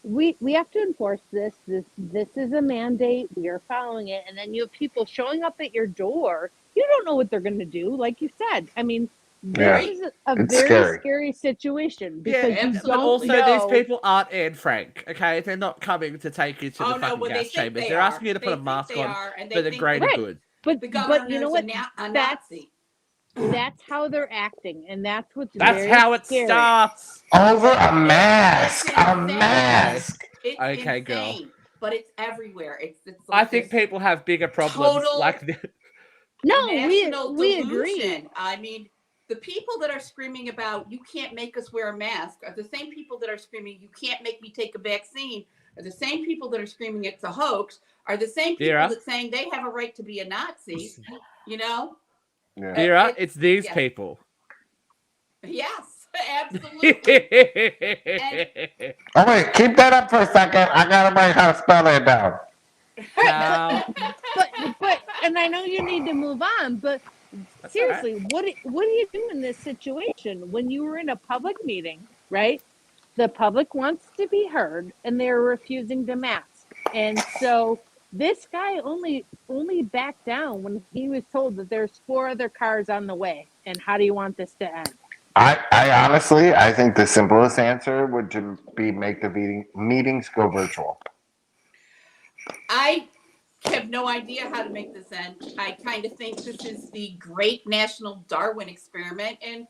we have to enforce this. This is a mandate. We are following it. And then you have people showing up at your door. You don't know what they're going to do. Like you said, I mean, Yeah. this is a It's very scary. scary situation Yeah, because you but don't also know. these people aren't Anne Frank, okay? They're not coming to take you to the fucking Well, they gas think chambers. they They're are. asking you to They put a think mask they on are, and they for the think greater Right. good. But the you know governor's what? a That's Nazi. how they're acting, and that's what's That's very how it scary. starts. Over a It's mask. A insane. mask. It's Okay, insane, girl. but it's everywhere. It's I like think this people have bigger problems total like this. No, national we delusion. agree. I mean, the people that are screaming about you can't make us wear a mask are the same people that are screaming you can't make me take a vaccine. Are the same people that are screaming it's a hoax. Are the same people Vera? that saying they have a right to be a Nazi. You know? Yeah. Vera, it's these yeah. people. Yes, absolutely. Oh wait, keep that up for a second. I gotta learn how to spell that down. Cow. But and I know you need to move on, but That's all right. seriously, what do you do in this situation when you were in a public meeting, right? The public wants to be heard and they're refusing to mask. And so this guy only backed down when he was told that there's 4 other cars on the way. And how do you want this to end? I honestly, I think the simplest answer would to be make the meetings go virtual. I have no idea how to make this end. I kind of think this is the great national Darwin experiment. And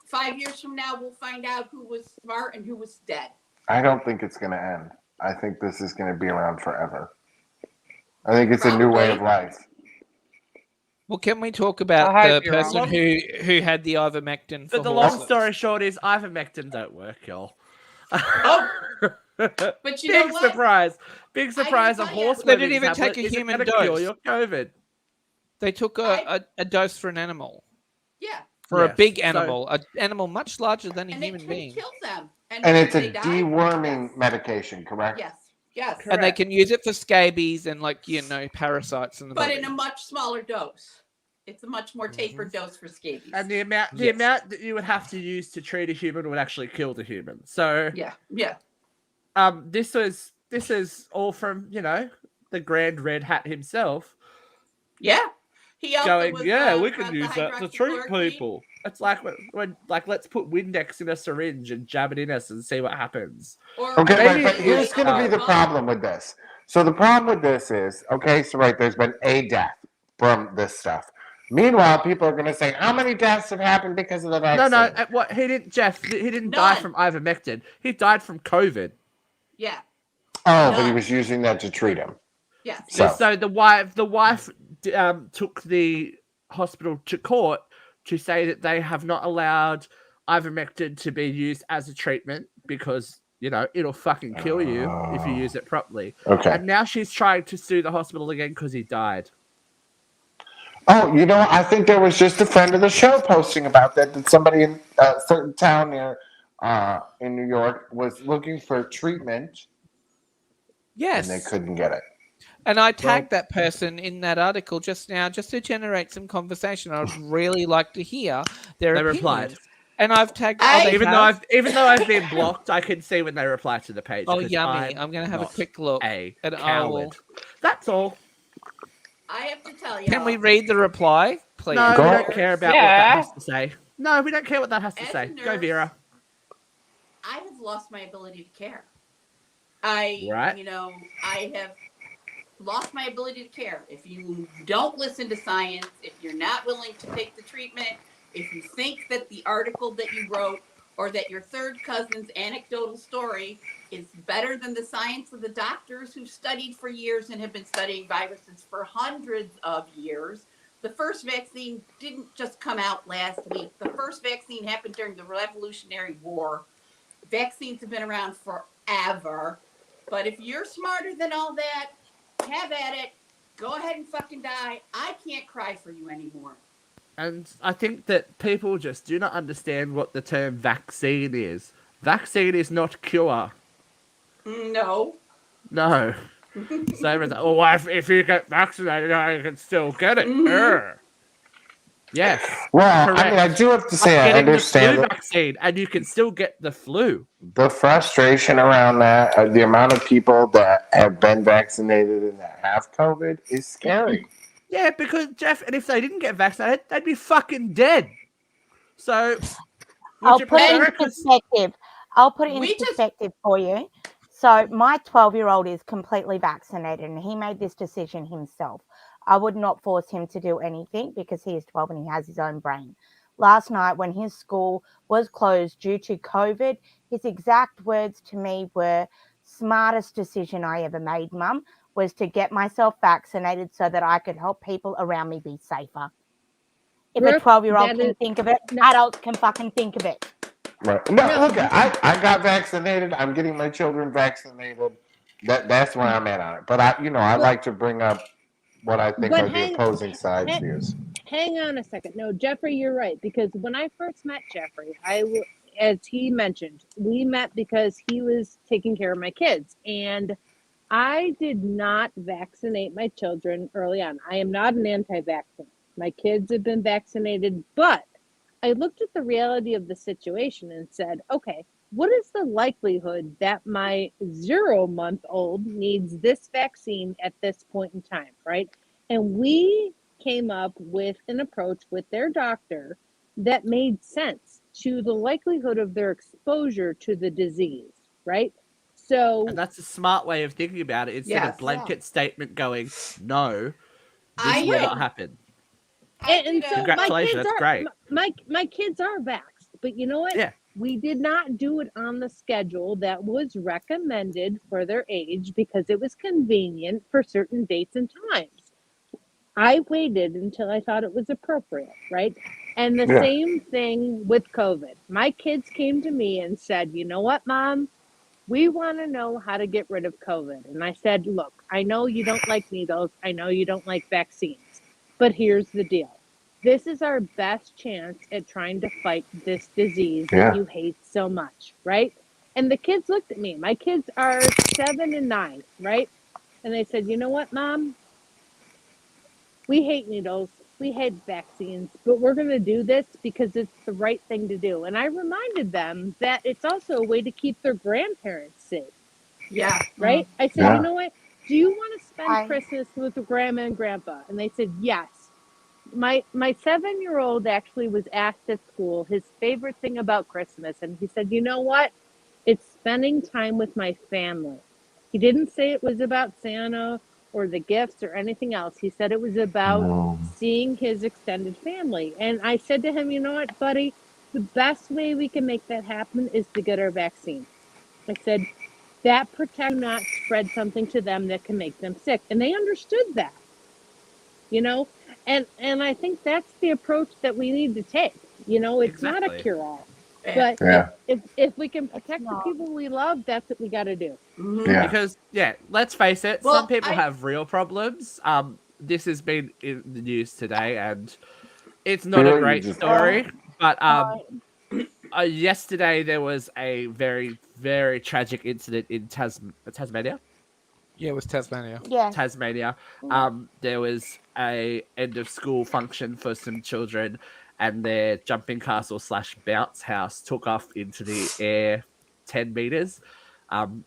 5 years from now, we'll find out who was smart and who was dead. I don't think it's going to end. I think this is going to be around forever. I think it's a Probably. new way of life. Well, can we talk about I the hope you're person wrong. who had the ivermectin for But the long horses? story short is ivermectin don't work, y'all. Oh, but you know Big what? surprise. Big surprise. A tell ya. horse They didn't women even tablet take a isn't human gonna cure dose. your COVID. They took a dose for an animal, Yeah. for a Yes, big so- animal, an animal much larger than a And it human can being. kill them. And it's they a die. deworming medication, correct? Yes. Yes. Correct. And they can use it for scabies and parasites in the But body. in a much smaller dose. It's a much more tapered dose for scabies. And the amount that you would have to use to treat a human would actually kill the human. So yeah. this is all from, the Grand Red Hat himself Yeah. He also going, was, we brought can the use that to treat hydroxychloroquine. people. It's like when let's put Windex in a syringe and jab it in us and see what happens. Okay, Maybe but here's going to be the problem with this. So the problem with this is, okay, so there's been a death from this stuff. Meanwhile, people are going to say, how many deaths have happened because of the vaccine? No, he didn't, Jeff. He didn't die None. from ivermectin. He died from COVID. Yeah. Oh, but he None. was using that to treat him. Yes. So, The wife took the hospital to court to say that they have not allowed ivermectin to be used as a treatment because it'll fucking kill you if you use it properly. okay. And now she's trying to sue the hospital again because he died. Oh, I think there was just a friend of the show posting about that somebody in a certain town near in New York was looking for treatment Yes. and they couldn't get it. And I tagged that person in that article just now, just to generate some conversation. I'd really like to hear their They opinions. replied. And I've tagged. Even though I've been blocked, I can see when they reply to the page. Oh, because yummy! I'm going to have a not quick look. A And I coward. will- That's all. I have to tell you. Can we read the reply, please? No, Go we on. don't care about what Yeah. that has to say. No, we don't care what that has to As a say. Go, nurse, Vera. I have lost my ability to care. Right. I have lost my ability to care. If you don't listen to science, if you're not willing to take the treatment, if you think that the article that you wrote or that your third cousin's anecdotal story is better than the science of the doctors who've studied for years and have been studying viruses for hundreds of years. The first vaccine didn't just come out last week. The first vaccine happened during the Revolutionary War. Vaccines have been around forever. But if you're smarter than all that, have at it. Go ahead and fucking die. I can't cry for you anymore. And I think that people just do not understand what the term vaccine is. Vaccine is not cure. No. No. Same as, oh, if you get vaccinated, I can still get it. Mhm. Yes. Well, I correct. mean, I do have to Like say, I getting the flu understand vaccine, and you can still get the flu. the frustration around that. The amount of people that have been vaccinated and that have COVID is scary. Yeah, because Jeff, and if they didn't get vaccinated, they'd be fucking dead. So, would I'll you put it prefer into it? 'Cause- perspective. I'll put it into We just perspective for you. So my 12-year-old is completely vaccinated and he made this decision himself. I would not force him to do anything because he is 12 and he has his own brain. Last night when his school was closed due to COVID, his exact words to me were, smartest decision I ever made, Mum, was to get myself vaccinated so that I could help people around me be safer. If a Brooke, 12-year-old that can is think of it, no, adults can fucking think of it. Right. No, no, look, I got vaccinated. I'm getting my children vaccinated. That's where I'm at on it. But I but like to bring up what I think but are the opposing sides' hang, views. hang on a second. No, Jeffrey, you're right. Because when I first met Jeffrey, as he mentioned, we met because he was taking care of my kids. And I did not vaccinate my children early on. I am not an anti vaccine. My kids have been vaccinated, but I looked at the reality of the situation and said, okay, what is the likelihood that my 0-month-old needs this vaccine at this point in time, right? And we came up with an approach with their doctor that made sense to the likelihood of their exposure to the disease, right? So And that's a smart way of thinking about it. Instead yes. of blanket statement going, no, this I will not happen. and so Congratulations, that's great. my kids are vaxxed, but you know what? Yeah. We did not do it on the schedule that was recommended for their age because it was convenient for certain dates and times. I waited until I thought it was appropriate, right? And the Yeah. same thing with COVID. My kids came to me and said, "You know what, Mom? We want to know how to get rid of COVID." And I said, "Look, I know you don't like needles. I know you don't like vaccines. But here's the deal. This is our best chance at trying to fight this disease that Yeah. you hate so much, right?" And the kids looked at me. My kids are 7 and 9, right? And they said, "You know what, Mom? We hate needles. We hate vaccines, but we're going to do this because it's the right thing to do." And I reminded them that it's also a way to keep their grandparents safe, Yeah. right? I said, Yeah. "You know what? Do you want to spend I Christmas with grandma and grandpa?" And they said, "Yes." My 7-year-old actually was asked at school his favorite thing about Christmas, and he said, "You know what? It's spending time with my family." He didn't say it was about Santa or the gifts or anything else. He said it was about seeing his extended family. And I said to him, "You know what, buddy? The best way we can make that happen is to get our vaccine." I said, "That protects you not spread something to them that can make them sick." And they understood that, you know? And I think that's the approach that we need to take. It's not a Exactly. cure-all. Yeah. But Yeah. if we can it's protect the not. people we love, that's what we got to do. Mhm. Yeah. Because, yeah, let's face it, Well, some people I- have real problems. This has been in the news today, and it's not a Feel you great just- story. But I yesterday there was a very, very tragic incident in Tasmania. Yeah, it was Tasmania. yes. Tasmania. There was a end of school function for some children, and their jumping castle / bounce house took off into the air 10 meters.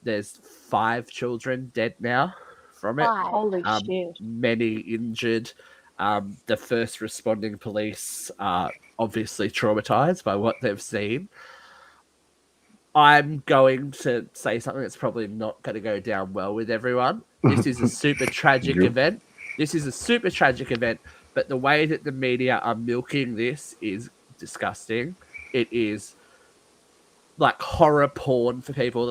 There's 5 children dead now from it. Five. Holy shit. Many injured. The first responding police are obviously traumatized by what they've seen. I'm going to say something that's probably not going to go down well with everyone. This is a super tragic Yep. event. This is a super tragic event, but the way that the media are milking this is disgusting. It is like horror porn for people.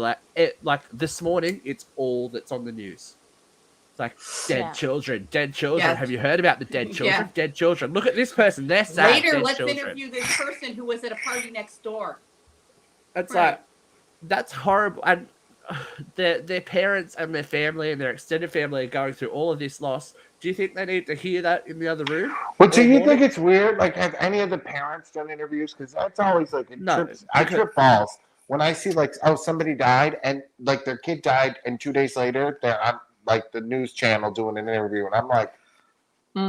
Like this morning, it's all that's on the news. It's like dead Yeah. children, dead children. Yeah. Have you heard about the dead children? Yeah. Dead children. Look at this person. They're sad. Later, dead let's children. interview this person who was at a party next door. It's Right. like that's horrible. And their parents and their family and their extended family are going through all of this loss. Do you think they need to hear that in the other room? Well, do all you morning? think it's weird? Like, have any of the parents done interviews? Because that's always like No, I because- trip balls when I see like, oh, somebody died and like their kid died, and 2 days later they're on like the news channel doing an interview, and I'm like, The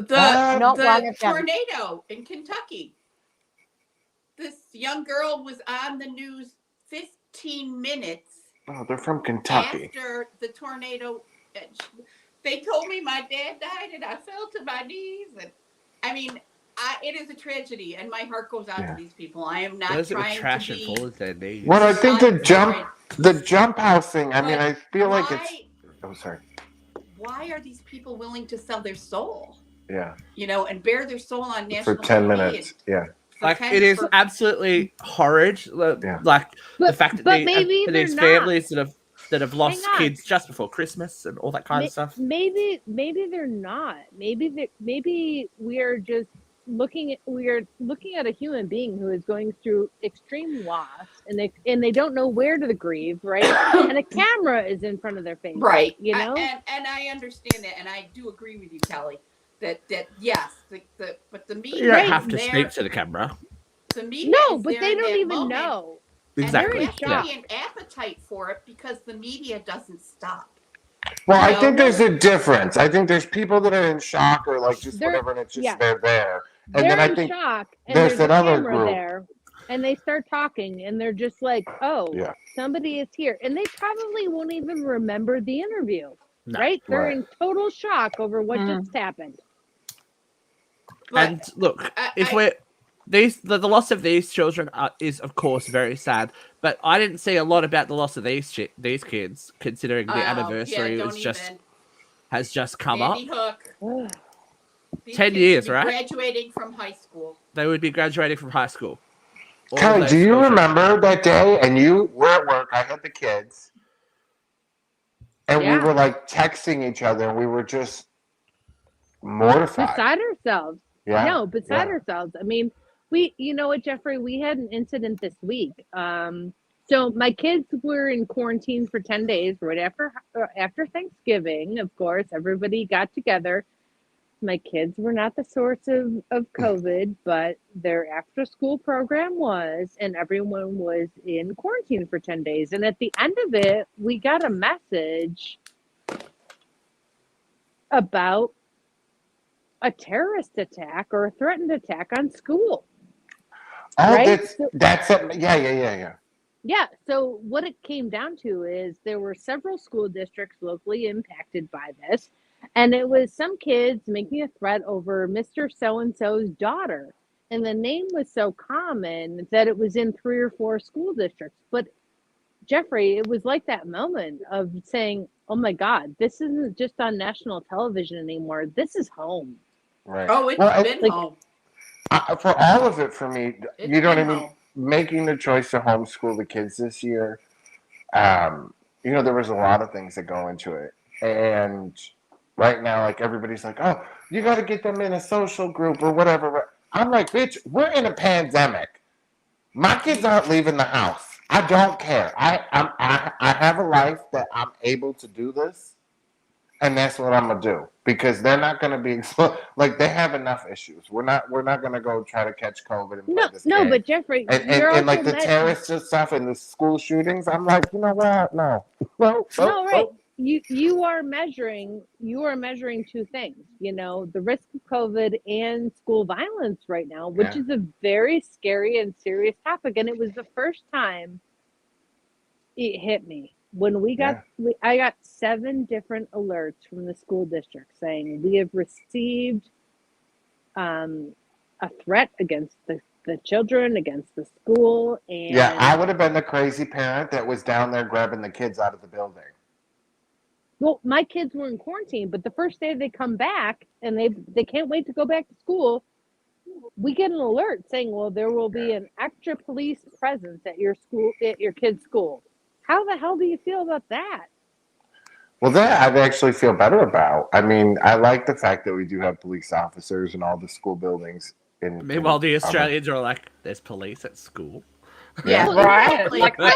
Not one the of them. tornado in Kentucky. This young girl was on the news 15 minutes oh, they're from Kentucky. after the tornado. They told me my dad died, and I fell to my knees. And I mean, it is a tragedy, and my heart goes out Yeah. to these people. I am not Those that were trying trash to and be. fall to their knees. Well, I think the sorry. jump house thing. I mean, But I feel like it's. why- Oh, sorry. Why are these people willing to sell their soul? Yeah, And bare their soul on national for 10 TV minutes. Yeah. Like it is for- absolutely horrid. Yeah. Like the But- fact that but maybe they're these not. families that have lost Hang on. kids just before Christmas and all that kind of stuff. Maybe they're not. Maybe we're just looking at a human being who is going through extreme loss, and they don't know where to grieve, right? And a camera is in front of their face, right. You know, and I understand that, and I do agree with you, Kelly. That yes, but the media You don't is have to there. speak to the camera. The media no, is but there they in don't that even moment, know. Exactly. And there Yeah. has to be an appetite for it because the media doesn't stop. Well, I No. think there's a difference. I think there's people that are in shock or like just They're- whatever, and it's just yeah. they're there. And They're then I in think shock, and there's there's a that other camera group. there, and they start talking, and they're just like, "Oh, Yeah. somebody is here," and they probably won't even remember the interview, No. right? They're Right. in total shock over what Mm. just happened. But And look, if I- we're the loss of these children is of course very sad, but I didn't see a lot about the loss of these kids, considering the anniversary don't has just even. come Sandy up. Hook. These 10 kids years, should be right? Graduating from high school. They would be graduating from high school. All of Kelly, those do you children. remember that day? And you were at work. I had the kids, and we Yeah. were like texting each other, and we were just mortified. Beside ourselves. Yeah. No, beside Yeah. ourselves. I mean, you know what, Jeffrey? We had an incident this week. So my kids were in quarantine for 10 days right after Thanksgiving. Of course, everybody got together. My kids were not the source of COVID, but their after school program was, and everyone was in quarantine for 10 days. And at the end of it, we got a message about a terrorist attack or a threatened attack on school. Oh, Right? that's it. Yeah. Yeah, so what it came down to is there were several school districts locally impacted by this, and it was some kids making a threat over Mr. So-and-so's daughter. And the name was so common that it was in 3 or 4 school districts. But Jeffrey, it was like that moment of saying, oh my God, this isn't just on national television anymore. This is home. Right. Oh, it's Well, been like- home. For all of it, for me, It's you know what I been mean? home. Making the choice to homeschool the kids this year, there was a lot of things that go into it. And right now, like everybody's like, oh, you got to get them in a social group or whatever. I'm like, bitch, we're in a pandemic. My kids aren't leaving the house. I don't care. I have a life that I'm able to do this. And that's what I'm gonna do because they're not gonna be exposed. Like they have enough issues. We're not gonna go try to catch COVID and play this No, game. but Jeffrey, and you're like also the terrorist stuff and the school shootings. I'm like, you know what? No. No, right. You are measuring 2 things, the risk of COVID and school violence right now, which Yeah. is a very scary and serious topic. And it was the first time it hit me when I got 7 different alerts from the school district saying we have received a threat against the the children, against the school, and Yeah, I would have been the crazy parent that was down there grabbing the kids out of the building. well, my kids were in quarantine, but the first day they come back and they can't wait to go back to school, we get an alert saying, well, there will be an extra police presence at your school, at your kid's school. How the hell do you feel about that? Well, that I actually feel better about. I mean, I like the fact that we do have police officers in all the school buildings. Meanwhile, the Australians are like, "There's police at school." Yeah, Right. exactly. Like No.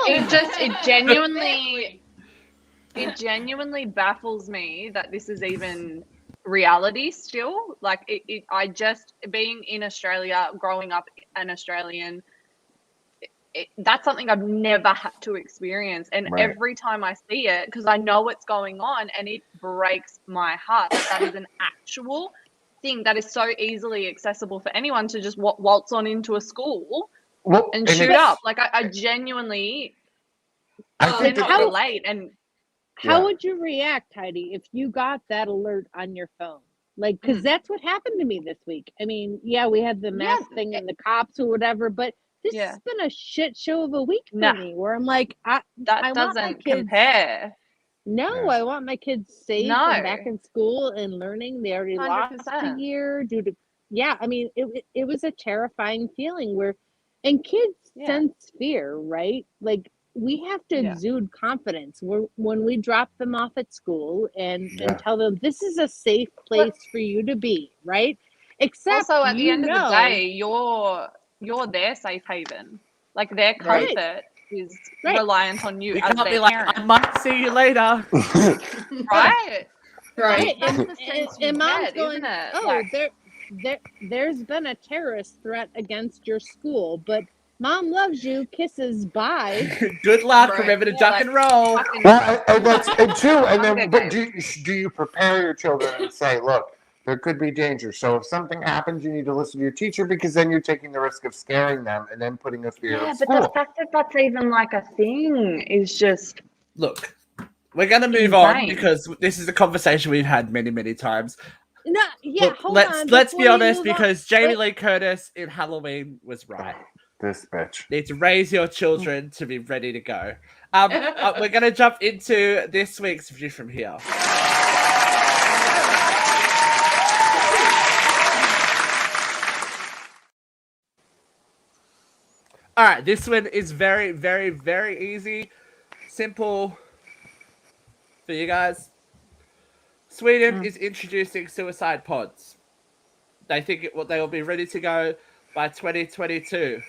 it genuinely baffles me that this is even reality still. Like I just being in Australia, growing up an Australian, that's something I've never had to experience. And Right. every time I see it, because I know what's going on, and it breaks my heart that is an actual thing that is so easily accessible for anyone to just waltz on into a school and shoot it's- up. Like I genuinely I think cannot how- relate. And How Yeah. would you react, Heidi, if you got that alert on your phone? Like, because that's what happened to me this week. I mean, yeah, we had the mask thing and the cops or whatever, but this has been a shit show of a week for Nah. me, where I'm like, I that want my doesn't kids. compare. No, Yeah. I want my kids safe No. and back in school and learning. They already lost a 100%. year due to, yeah, I mean, it was a terrifying feeling where, and kids sense fear, right? Like, we have to exude confidence when we drop them off at school and tell them this is a safe place for you to be, right? Except Also, at the end of the day, you're their safe haven. Like their comfort is reliant on you You as can't their be like, parent. "I might see you later." Right? Right. That's the sense you and mom's get, going, isn't it? oh, Like, there's been a terrorist threat against your school, but mom loves you, kisses, bye. Good luck. Right. Remember to Yeah, duck like, and roll. fucking- Well, and that's and true. And Hunger then, but Games. do you prepare your children and say, look, there could be danger. So if something happens, you need to listen to your teacher, because then you're taking the risk of scaring them and then putting a fear in but school. the fact that that's even like a thing is just Look, we're gonna move on Insane. because this is a conversation we've had many, many times. No, yeah, Look, hold let's on. be before you honest, move on. because Jamie Wait. Lee Curtis in Halloween was right. This bitch. Need to raise your children to be ready to go. We're gonna jump into this week's View from Here. All right, this one is very, very, very easy, simple for you guys. Sweden is introducing suicide pods. They think they will be ready to go by 2022.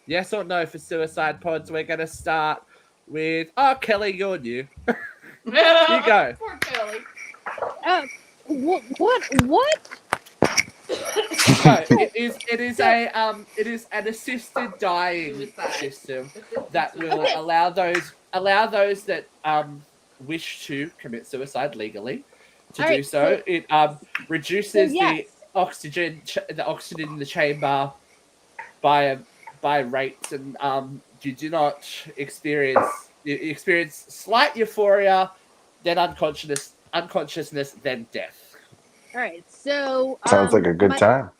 Yes or no for suicide pods? We're going to start with... Oh, Kelly, you're new. You go. Poor Kelly. What? No, it is an assisted dying Suicide. system that will allow those that wish to commit suicide legally to All do right, so. It reduces yes. the oxygen in the chamber by rates, and you do not experience slight euphoria, then unconsciousness, then death. All right, so Sounds like a good time.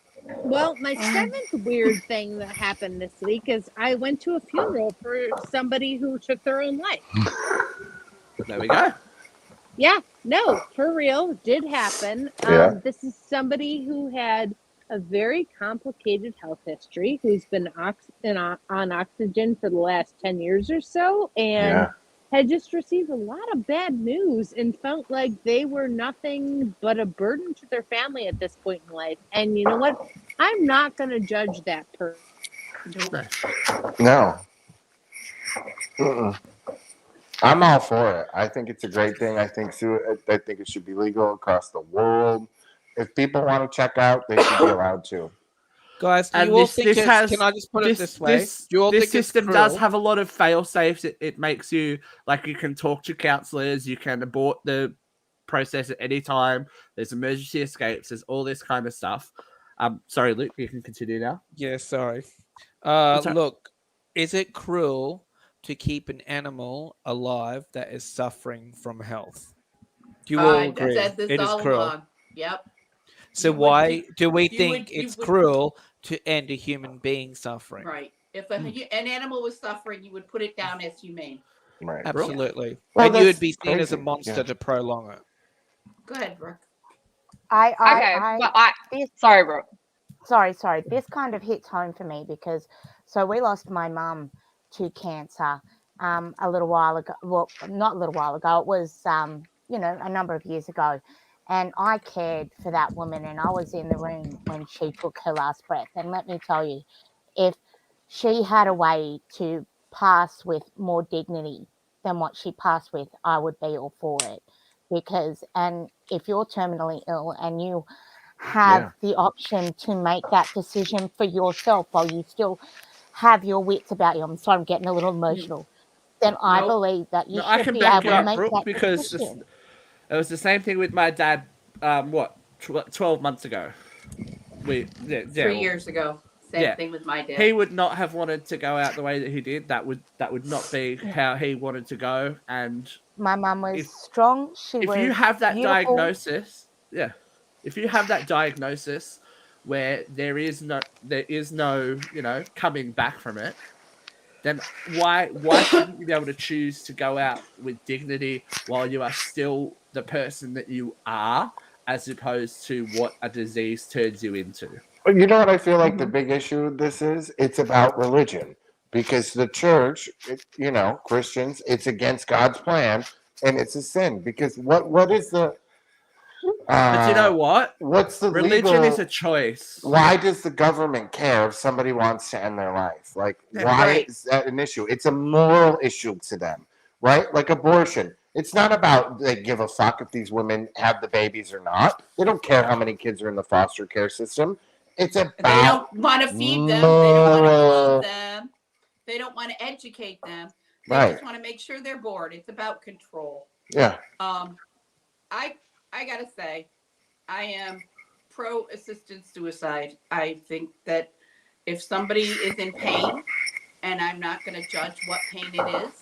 Well, my seventh weird thing that happened this week is I went to a funeral for somebody who took their own life. There we go. Yeah, no, for real, did happen. Yeah. This is somebody who had a very complicated health history, who's been on oxygen for the last 10 years or so, and had just received a lot of bad news and felt like they were nothing but a burden to their family at this point in life. And you know what? I'm not going to judge that person. No. Mm-mm. I'm all for it. I think it's a great thing. I think it should be legal across the world. If people want to check out, they should be allowed to. Guys, do And you all this- think this it's, has- can I just put it this way? This, Do you all this think it's system does cruel? have a lot of fail safes. It makes you like you can talk to counselors, you can abort the process at any time. There's emergency escapes. There's all this kind of stuff. Sorry, Luke, you can continue now. Yeah, sorry. It's Look, is it cruel to keep an animal alive that is suffering from health? Do you all I've agree? said this It is all cruel. along. Yep. So You would why do- do we you think would- you it's would- cruel to end a human being suffering. Right. If an animal was suffering, you would put it down as humane. Right. Absolutely. Well, and you would that's be seen as a crazy. monster Yeah. to prolong it. Go ahead, Brooke. Okay, but sorry, bro. Sorry. This kind of hits home for me because we lost my mum to cancer a little while ago. Well, not a little while ago. It was a number of years ago, and I cared for that woman, and I was in the room when she took her last breath. And let me tell you, if she had a way to pass with more dignity than what she passed with, I would be all for it. And if you're terminally ill and you have the option to make that decision for yourself while you still have your wits about you. I'm sorry, I'm getting a little emotional. Then I believe that you I should can be back able you to up, make Brooke, that because decision. it was the same thing with my dad. 12 months ago. 3 years ago. Same thing with my dad. He would not have wanted to go out the way that he did. That would not be how he wanted to go. And my mum was strong. If you have that beautiful. diagnosis, if you have that diagnosis where there is no coming back from it, then why shouldn't you be able to choose to go out with dignity while you are still the person that you are, as opposed to what a disease turns you into? You know what I feel like the big issue with this is? It's about religion. Because the church, Christians, it's against God's plan and it's a sin. Because what is the but you know what? What's the religion legal, is a choice. Why does the government care if somebody wants to end their life? Like, why is that an issue? It's a moral issue to them, right? Like abortion. It's not about they give a fuck if these women have the babies or not. They don't care how many kids are in the foster care system. It's about they don't want to feed them. They don't want to clothe them. They don't want to educate them. They just want to make sure they're bored. It's about control. Yeah. I gotta say, I am pro assisted suicide. I think that if somebody is in pain, and I'm not going to judge what pain it is,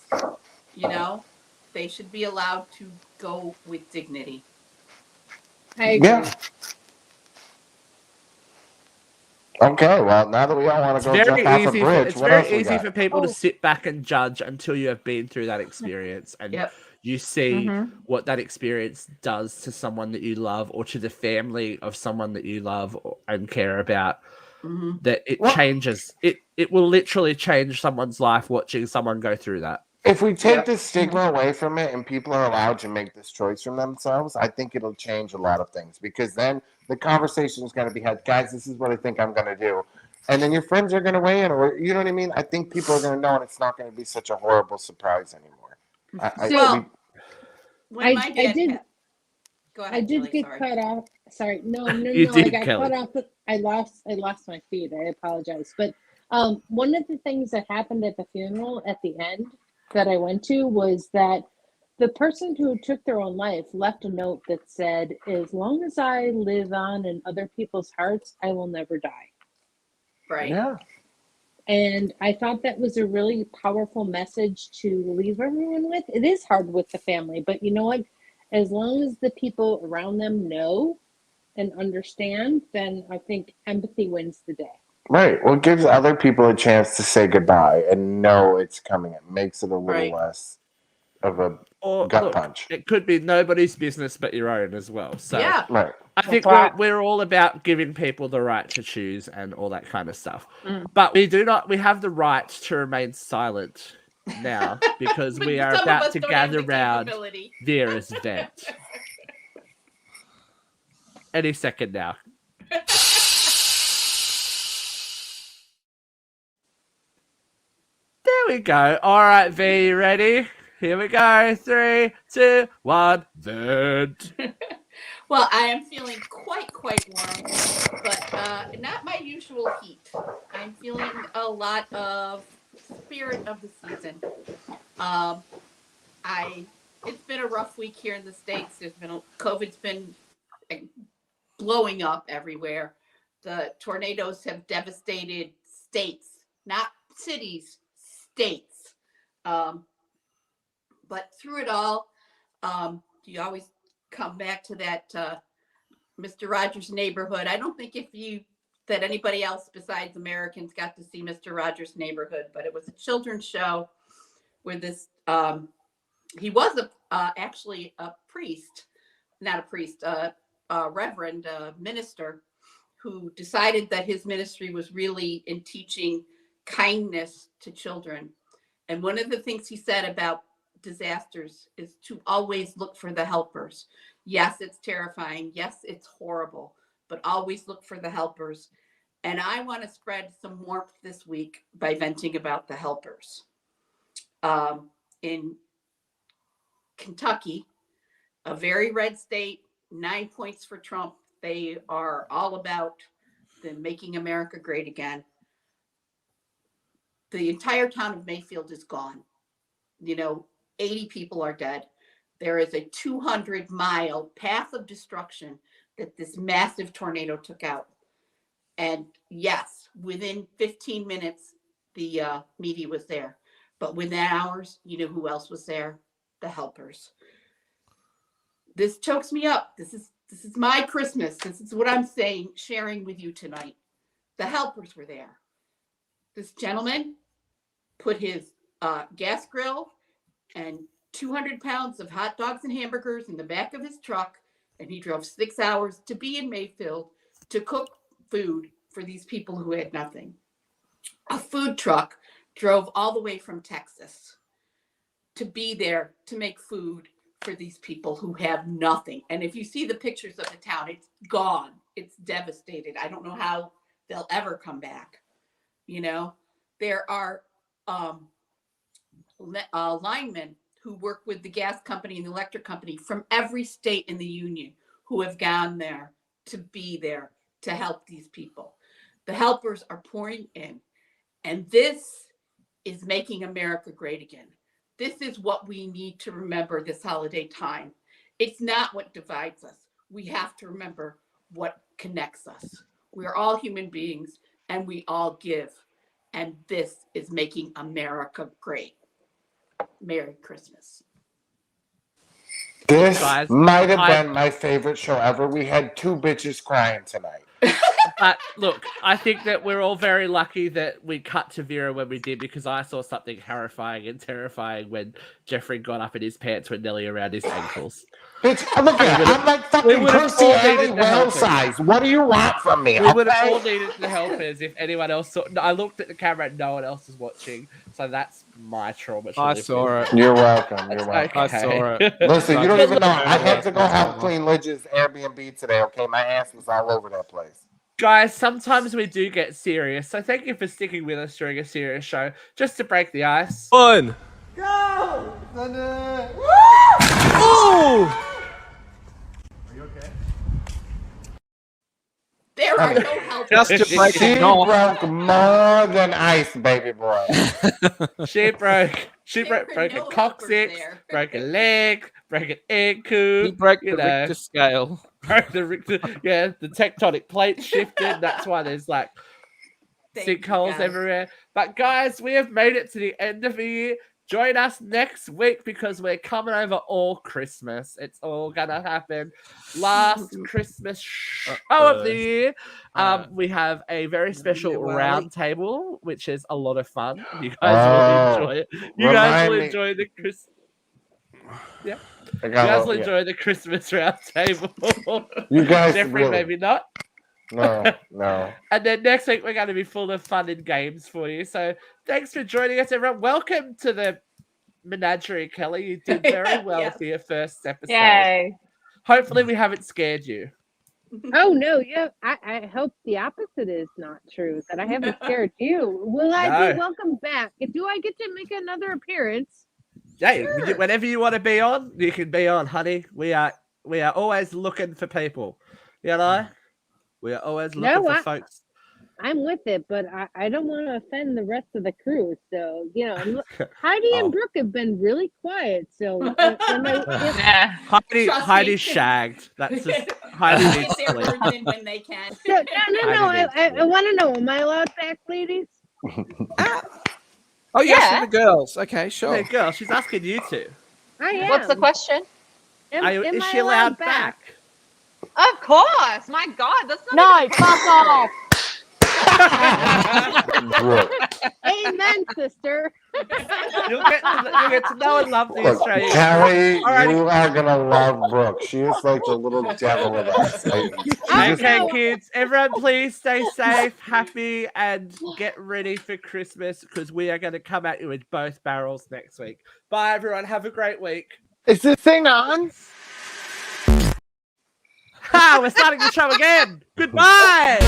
they should be allowed to go with dignity. I agree. Yeah. Okay, well, now that we all want to go jump off a bridge, it's what very else we easy got? for people to sit back and judge until you have been through that experience and you see what that experience does to someone that you love or to the family of someone that you love and care about. That it changes. It will literally change someone's life watching someone go through that. If we take the stigma away from it and people are allowed to make this choice from themselves, I think it'll change a lot of things, because then the conversation is going to be had, guys, this is what I think I'm going to do. And then your friends are going to weigh in, or you know what I mean? I think people are going to know, and it's not going to be such a horrible surprise anymore. When my dad go ahead, I did Kelly, get sorry. cut off. Sorry, no. You I did, got Kelly. cut off. I lost my feed. I apologize. But one of the things that happened at the funeral at the end that I went to was that the person who took their own life left a note that said, "As long as I live on in other people's hearts, I will never die." Right. Yeah. And I thought that was a really powerful message to leave everyone with. It is hard with the family, but you know what? As long as the people around them know and understand, then I think empathy wins the day. Right. Well, it gives other people a chance to say goodbye and know it's coming. It makes it a little less of a gut punch. It could be nobody's business but your own as well. So Right. I think we're all about giving people the right to choose and all that kind of stuff. But we have the right to remain silent now because we are about to gather round Vera's vent. Any second now. There we go. All right, V, you ready? Here we go. 3, 2, 1, vent. Well, I am feeling quite warm, but not my usual heat. I'm feeling a lot of spirit of the season. It's been a rough week here in the States. COVID's been blowing up everywhere. The tornadoes have devastated states, not cities, states. But through it all, you always come back to that Mr. Rogers' Neighborhood. I don't think if you that anybody else besides Americans got to see Mr. Rogers' Neighborhood, but it was a children's show where this, he was actually a priest, not a priest, a reverend, minister, who decided that his ministry was really in teaching kindness to children. And one of the things he said about disasters is to always look for the helpers. Yes, it's terrifying. Yes, it's horrible, but always look for the helpers. And I want to spread some warmth this week by venting about the helpers. In Kentucky, a very red state, 9 points for Trump. They are all about the making America great again. The entire town of Mayfield is gone. 80 people are dead. There is a 200-mile path of destruction that this massive tornado took out. And yes, within 15 minutes, the media was there. But within hours, you know who else was there? The helpers. This chokes me up. This is my Christmas. This is what I'm saying, sharing with you tonight. The helpers were there. This gentleman put his gas grill and 200 pounds of hot dogs and hamburgers in the back of his truck, and he drove 6 hours to be in Mayfield to cook food for these people who had nothing. A food truck drove all the way from Texas to be there to make food for these people who have nothing. And if you see the pictures of the town, it's gone. It's devastated. I don't know how they'll ever come back. There are linemen who work with the gas company and the electric company from every state in the union who have gone there to be there to help these people. The helpers are pouring in, and this is making America great again. This is what we need to remember this holiday time. It's not what divides us. We have to remember what connects us. We're all human beings, and we all give. And this is making America great. Merry Christmas. This Guys, might have been my favorite show ever. We had 2 bitches crying tonight. But look, I think that we're all very lucky that we cut to Vera when we did, because I saw something horrifying and terrifying when Jeffrey got up in his pants with Nelly around his ankles. Bitch, look at it. I'm like fucking Percy Alley well size. What do you want from me? We would have all needed the helpers if anyone else saw. I looked at the camera and no one else was watching, so that's my trauma. I saw it. You're welcome. You're welcome. I saw it. Listen, you don't even know. I had to go help clean Lidge's Airbnb today, okay? My ass was all over that place. Guys, sometimes we do get serious, so thank you for sticking with us during a serious show, just to break the ice. One. Go! Ooh! There are no helpers. Just to break She it off. broke more than ice, baby boy. She broke were a no coccyx, helpers there. broke a leg, broke an egg He coop, broke you the know. Richter scale. broke the tectonic plates shifted. That's why there's like Thank you, sinkholes guys. everywhere. But guys, we have made it to the end of the year. Join us next week because we're coming over all Christmas. It's all gonna happen. Last Christmas show of the year. We have a very special round table, which is a lot of fun. You guys will enjoy it. You guys will enjoy the Christmas. Yeah. You guys will enjoy the Christmas round table. You guys Jeffrey, really. maybe not. No. And then next week we're going to be full of fun and games for you. So thanks for joining us, everyone. Welcome to the menagerie, Kelly. You did very well for your first episode. Yay. Hopefully we haven't scared you. Oh no, yeah. I hope the opposite is not true. That I haven't scared you. Will I be welcome back? Do I get to make another appearance? Hey, whenever you want to be on, you can be on, honey. We are always looking for people. You know? We are always looking for folks. I'm with it, but I don't want to offend the rest of the crew. So, Heidi and Brooke have been really quiet. So, Heidi shagged. That's just Heidi needs Get their sleep. words in when they can. So, no. I want to know, am I allowed back, ladies? Oh, yes, for the girls. Okay, sure. Hey, girl, she's asking you to. I am. What's the question? Is she allowed back? Of course. My God, that's not No, even fuck off. Brooke, Amen, sister. You'll get to know and love the look, Australian. Kelly, Alrighty. you are gonna love Brooke. She is like the little devil of us. Okay, kids, everyone please stay safe, happy, and get ready for Christmas because we are going to come at you with both barrels next week. Bye, everyone. Have a great week. Is this thing on? Ha! We're starting the show again. Goodbye.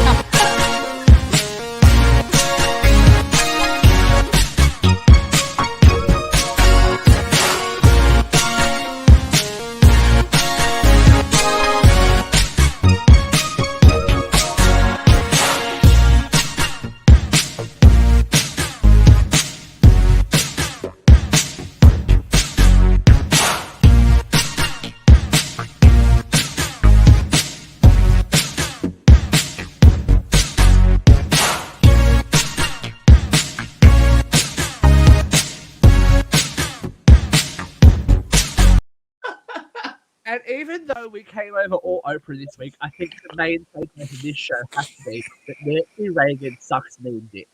And even though we came over all Oprah this week, I think the main takeaway for this show has to be that Nancy Reagan sucks mean dick.